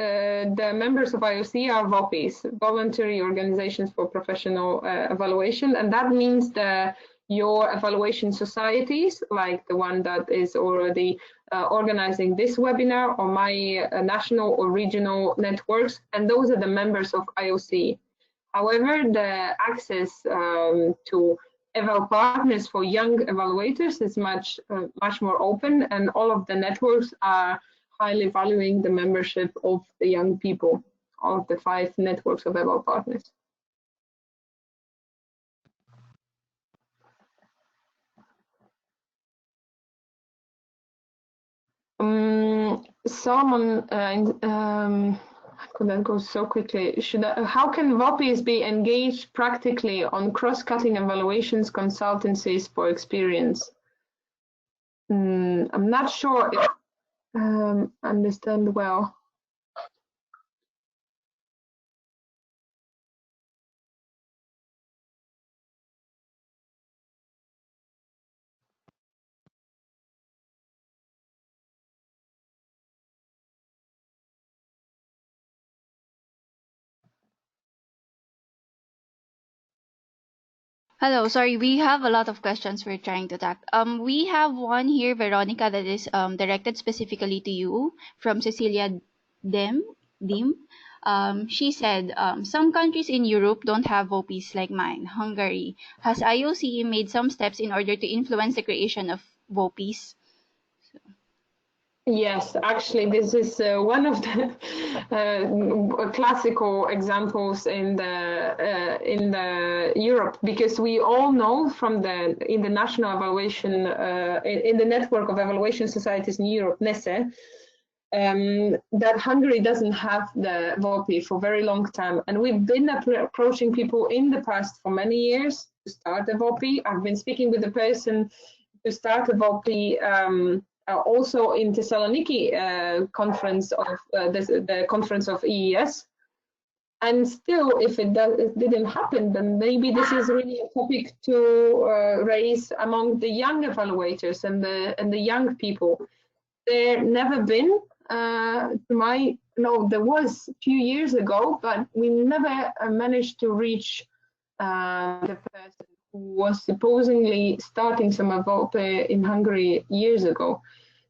[SPEAKER 5] the members of IOC are VOPs, Voluntary Organizations for Professional Evaluation, and that means that your evaluation societies, like the one that is already organizing this webinar, or my national or regional networks, and those are the members of IOC. However, the access to eval partners for young evaluators is much more open, and all of the networks are highly valuing the membership of the young people, all of the 5 networks of eval partners. Solomon, I couldn't go so quickly. How can VOPs be engaged practically on cross-cutting evaluations consultancies for experience? I'm not sure if understand well.
[SPEAKER 1] hello, sorry, we have a lot of questions we're trying to tackle. We have one here, Veronica, that is directed specifically to you from Cecilia Dim. She said, some countries in Europe don't have VOPs like mine, Hungary. Has IOCE made some steps in order to influence the creation of VOPs?
[SPEAKER 5] Yes, actually, this is one of the classical examples in the Europe, because we all know from in the national evaluation in the network of evaluation societies in Europe, NESE, that Hungary doesn't have the VOPI for a very long time, and we've been approaching people in the past for many years to start a VOPI. I've been speaking with the person to start a VOPI. Also in Thessaloniki conference of the conference of EES, and still, if it didn't happen, then maybe this is really a topic to raise among the young evaluators and the young people. There never been there was a few years ago, but we never managed to reach the person who was supposedly starting some APEA in Hungary years ago.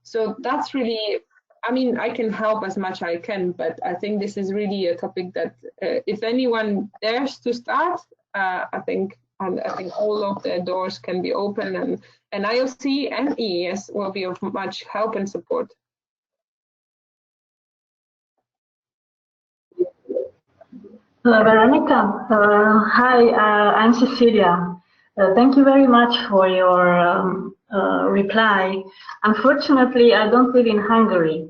[SPEAKER 5] So that's really, I mean, I can help as much as I can, but I think this is really a topic that if anyone dares to start, I think all of the doors can be open, and IOC and EES will be of much help and support.
[SPEAKER 8] Veronica, hi, I'm Cecilia. Thank you very much for your reply. Unfortunately, I don't live in Hungary.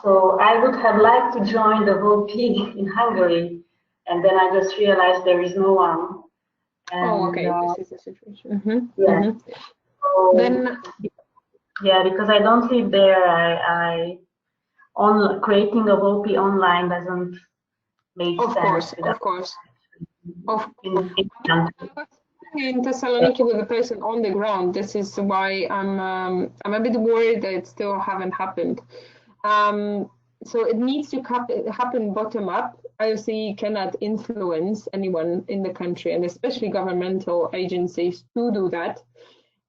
[SPEAKER 8] So I would have liked to join the VOP in Hungary, and then I just realized there is no one. And,
[SPEAKER 5] okay, this is the situation.
[SPEAKER 8] Yeah. So, then, yeah, because I don't live there, creating a VOP online doesn't make sense.
[SPEAKER 5] Of course. In Thessaloniki with a person on the ground. This is why I'm a bit worried that it still haven't happened. So it needs to happen bottom up. IOC cannot influence anyone in the country, and especially governmental agencies, to do that.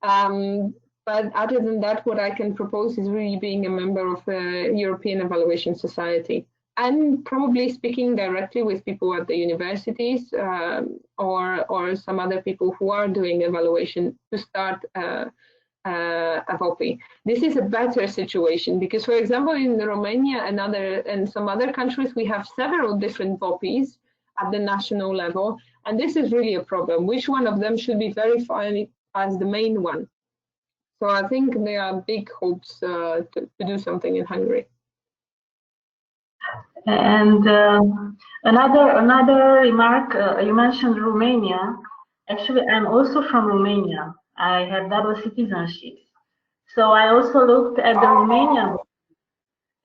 [SPEAKER 5] But other than that, what I can propose is really being a member of the European Evaluation Society, and probably speaking directly with people at the universities or some other people who are doing evaluation to start a VOP. This is a better situation because, for example, in Romania and some other countries, we have several different VOPs at the national level, and this is really a problem. Which one of them should be verified as the main one? So I think there are big hopes to do something in Hungary.
[SPEAKER 8] And another remark, you mentioned Romania. Actually, I'm also from Romania. I have double citizenship. So I also looked at the Romanian,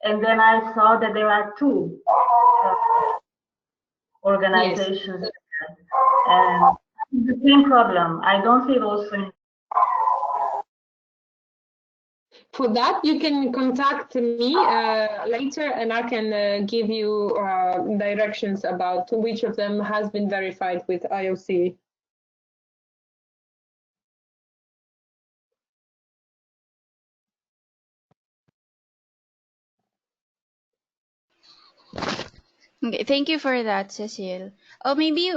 [SPEAKER 8] and then I saw that there are two organizations. Yes. And it's the same problem. I don't live also in.
[SPEAKER 5] For that, you can contact me later, and I can give you directions about which of them has been verified with IOC.
[SPEAKER 1] Okay, thank you for that, Cecile. Oh, maybe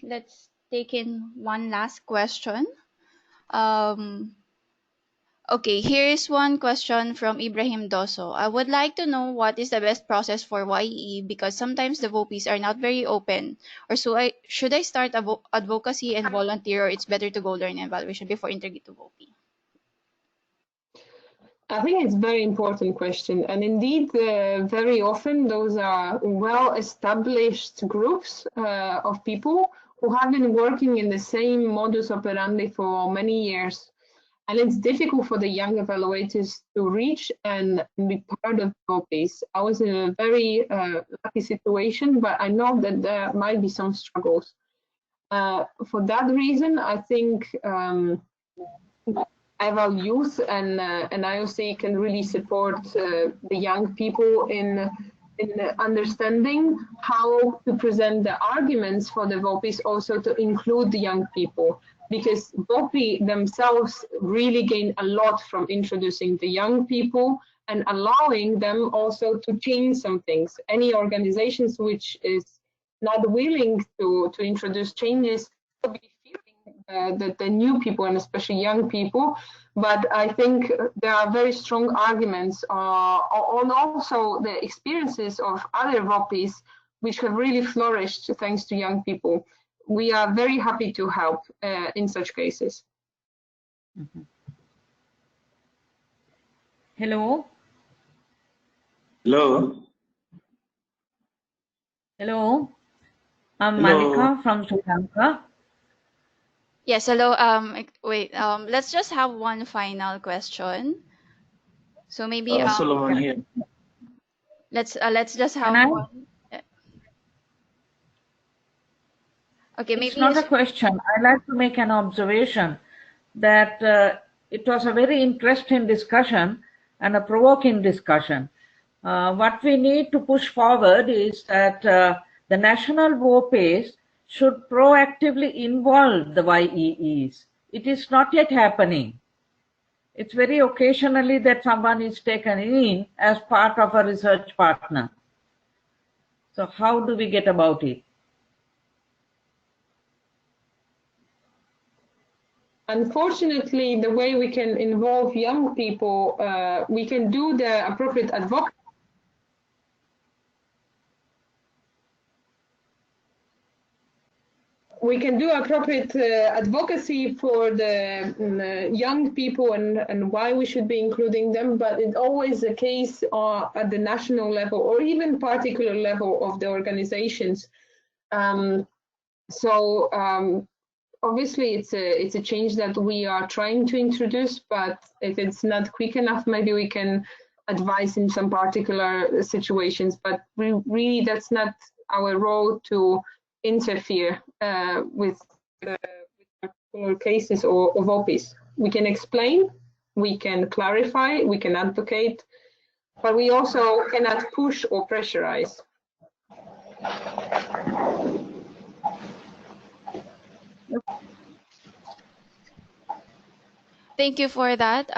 [SPEAKER 1] let's take in one last question. Okay, here's one question from Ibrahim Doso. I would like to know what is the best process for YE because sometimes the VOPs are not very open. Or should I start advocacy and volunteer, or it's better to go learn evaluation before integrate to VOP?
[SPEAKER 5] I think it's a very important question. And indeed, very often those are well-established groups of people who have been working in the same modus operandi for many years. And it's difficult for the young evaluators to reach and be part of VOPs. I was in a very lucky situation, but I know that there might be some struggles. For that reason, I think EvalYouth and IOC can really support the young people in understanding how to present the arguments for the VOPs, also to include the young people. Because VOP themselves really gain a lot from introducing the young people and allowing them also to change some things. Any organizations which is not willing to introduce changes will be feeling that the new people, and especially young people. But I think there are very strong arguments on also the experiences of other VOPs which have really flourished thanks to young people. We are very happy to help in such cases.
[SPEAKER 9] Mm-hmm. Hello.
[SPEAKER 10] Hello.
[SPEAKER 9] Hello. I'm Malika from Sri Lanka.
[SPEAKER 1] Yes, hello. Wait. Let's just have one final question. So maybe
[SPEAKER 10] Solomon here.
[SPEAKER 1] Let's just have one. Okay, maybe
[SPEAKER 9] it's not a question. I'd like to make an observation that it was a very interesting discussion, and a provoking discussion. What we need to push forward is that the national WOPAs should proactively involve the YEEs. It is not yet happening. It's very occasionally that someone is taken in as part of a research partner. So how do we get about it?
[SPEAKER 5] Unfortunately, the way we can involve young people, we can do the appropriate advocacy. We can do appropriate advocacy for the young people and why we should be including them, but it's always the case at the national level or even particular level of the organizations. Obviously, it's a change that we are trying to introduce, but if it's not quick enough, maybe we can advise in some particular situations. But really, that's not our role to interfere with particular cases of OPs. We can explain, we can clarify, we can advocate, but we also cannot push or pressurize.
[SPEAKER 1] Thank you for that,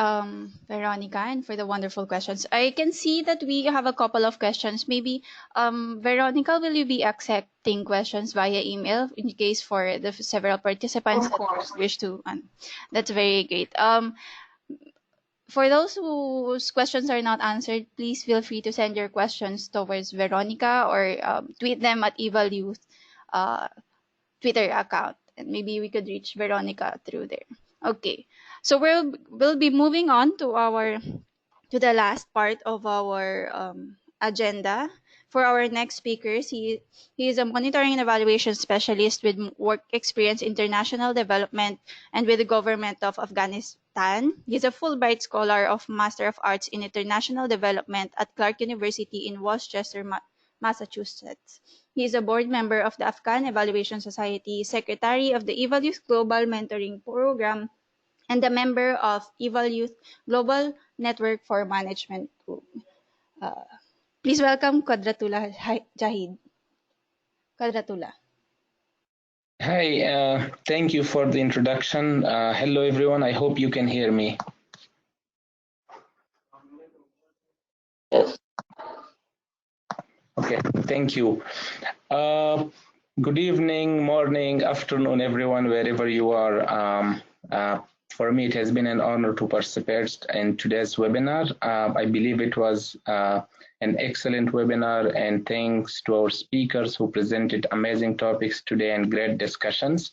[SPEAKER 1] Veronica, and for the wonderful questions. I can see that we have a couple of questions. Maybe, Veronica, will you be accepting questions via email in case for the several participants that wish to? That's very great. For those whose questions are not answered, please feel free to send your questions towards Veronica or tweet them at EvalYouth Twitter account, and maybe we could reach Veronica through there. Okay, so we'll be moving on to the last part of our agenda. For our next speakers, he is a monitoring and evaluation specialist with work experience in international development and with the government of Afghanistan. He's a Fulbright Scholar of Master of Arts in International Development at Clark University in Worcester, Massachusetts. He is a board member of the Afghan Evaluation Society, secretary of the EvalYouth Global Mentoring Program, and a member of EvalYouth Global Network for Management Group. Please welcome Qadratullah Jahid. Qadratullah.
[SPEAKER 10] Hi, thank you for the introduction. Hello, everyone. I hope you can hear me.
[SPEAKER 7] Yes.
[SPEAKER 10] Okay, thank you. Good evening, morning, afternoon, everyone, wherever you are. For me, it has been an honor to participate in today's webinar. I believe it was an excellent webinar, and thanks to our speakers who presented amazing topics today and great discussions.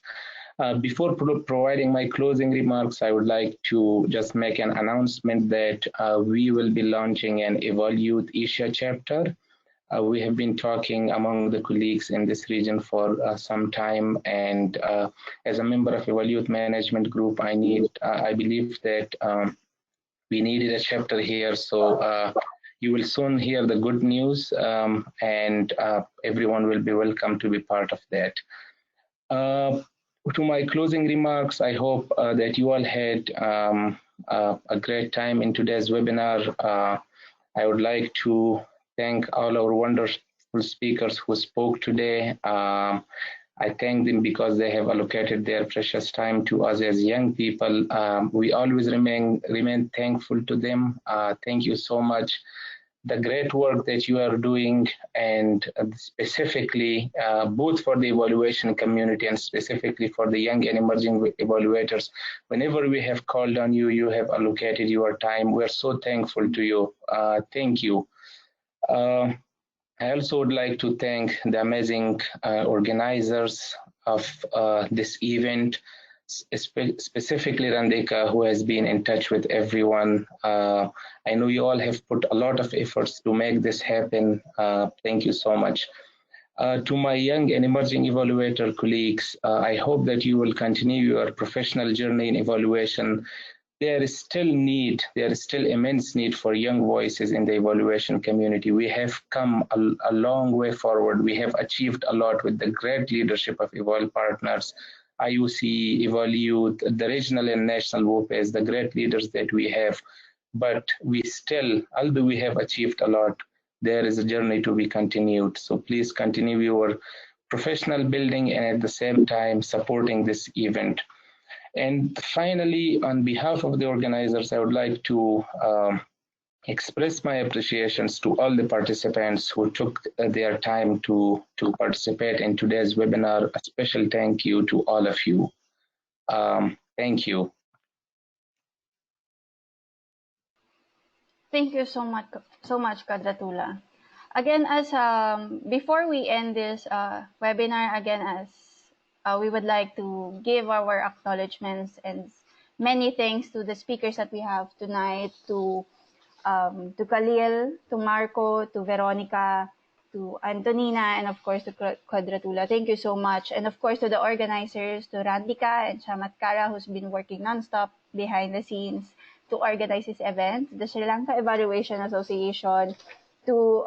[SPEAKER 10] Before providing my closing remarks, I would like to just make an announcement that we will be launching an EvalYouth Asia chapter. We have been talking among the colleagues in this region for some time, and as a member of EvalYouth Management Group, I believe that we needed a chapter here. So you will soon hear the good news, and everyone will be welcome to be part of that. To my closing remarks, I hope that you all had a great time in today's webinar. I would like to thank all our wonderful speakers who spoke today. I thank them because they have allocated their precious time to us as young people. We always remain thankful to them. Thank you so much. The great work that you are doing, and specifically both for the evaluation community and specifically for the young and emerging evaluators. Whenever we have called on you, you have allocated your time. We're so thankful to you. Thank you. I also would like to thank the amazing organizers of this event, specifically Randika, who has been in touch with everyone. I know you all have put a lot of efforts to make this happen. Thank you so much. To my young and emerging evaluator colleagues, I hope that you will continue your professional journey in evaluation. There is still immense need for young voices in the evaluation community. We have come a long way forward. We have achieved a lot with the great leadership of Eval partners, IUC, EvalYouth, the regional and national WOPAs, the great leaders that we have. but we still, although we have achieved a lot, there is a journey to be continued. So please continue your professional building and at the same time supporting this event. And finally, on behalf of the organizers, I would like to express my appreciations to all the participants who took their time to participate in today's webinar. A special thank you to all of you. Thank you.
[SPEAKER 1] Thank you so much, Kadratula. Again, as before we end this webinar, again, as we would like to give our acknowledgements and many thanks to the speakers that we have tonight, to Khalil, to Marco, to Veronica, to Antonina, and of course to Kadratula. Thank you so much. And of course to the organizers, to Randika and Chamatkara, who's been working nonstop behind the scenes to organize this event, the Sri Lanka Evaluation Association, to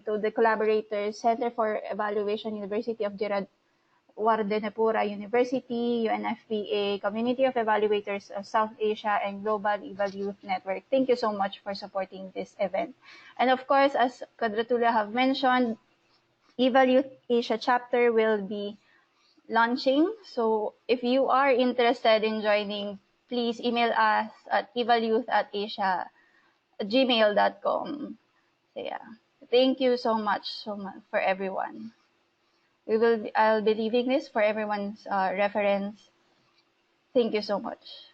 [SPEAKER 1] the collaborators, Center for Evaluation, University of Jayewardenepura University, UNFPA, Community of Evaluators of South Asia, and Global EvalYouth Network. Thank you so much for supporting this event. And of course, as Kadratula have mentioned, EvalYouth Asia chapter will be launching. So if you are interested in joining, please email us at evalyouth@gmail.com. So yeah, thank you so much for everyone. I'll be leaving this for everyone's reference. Thank you so much.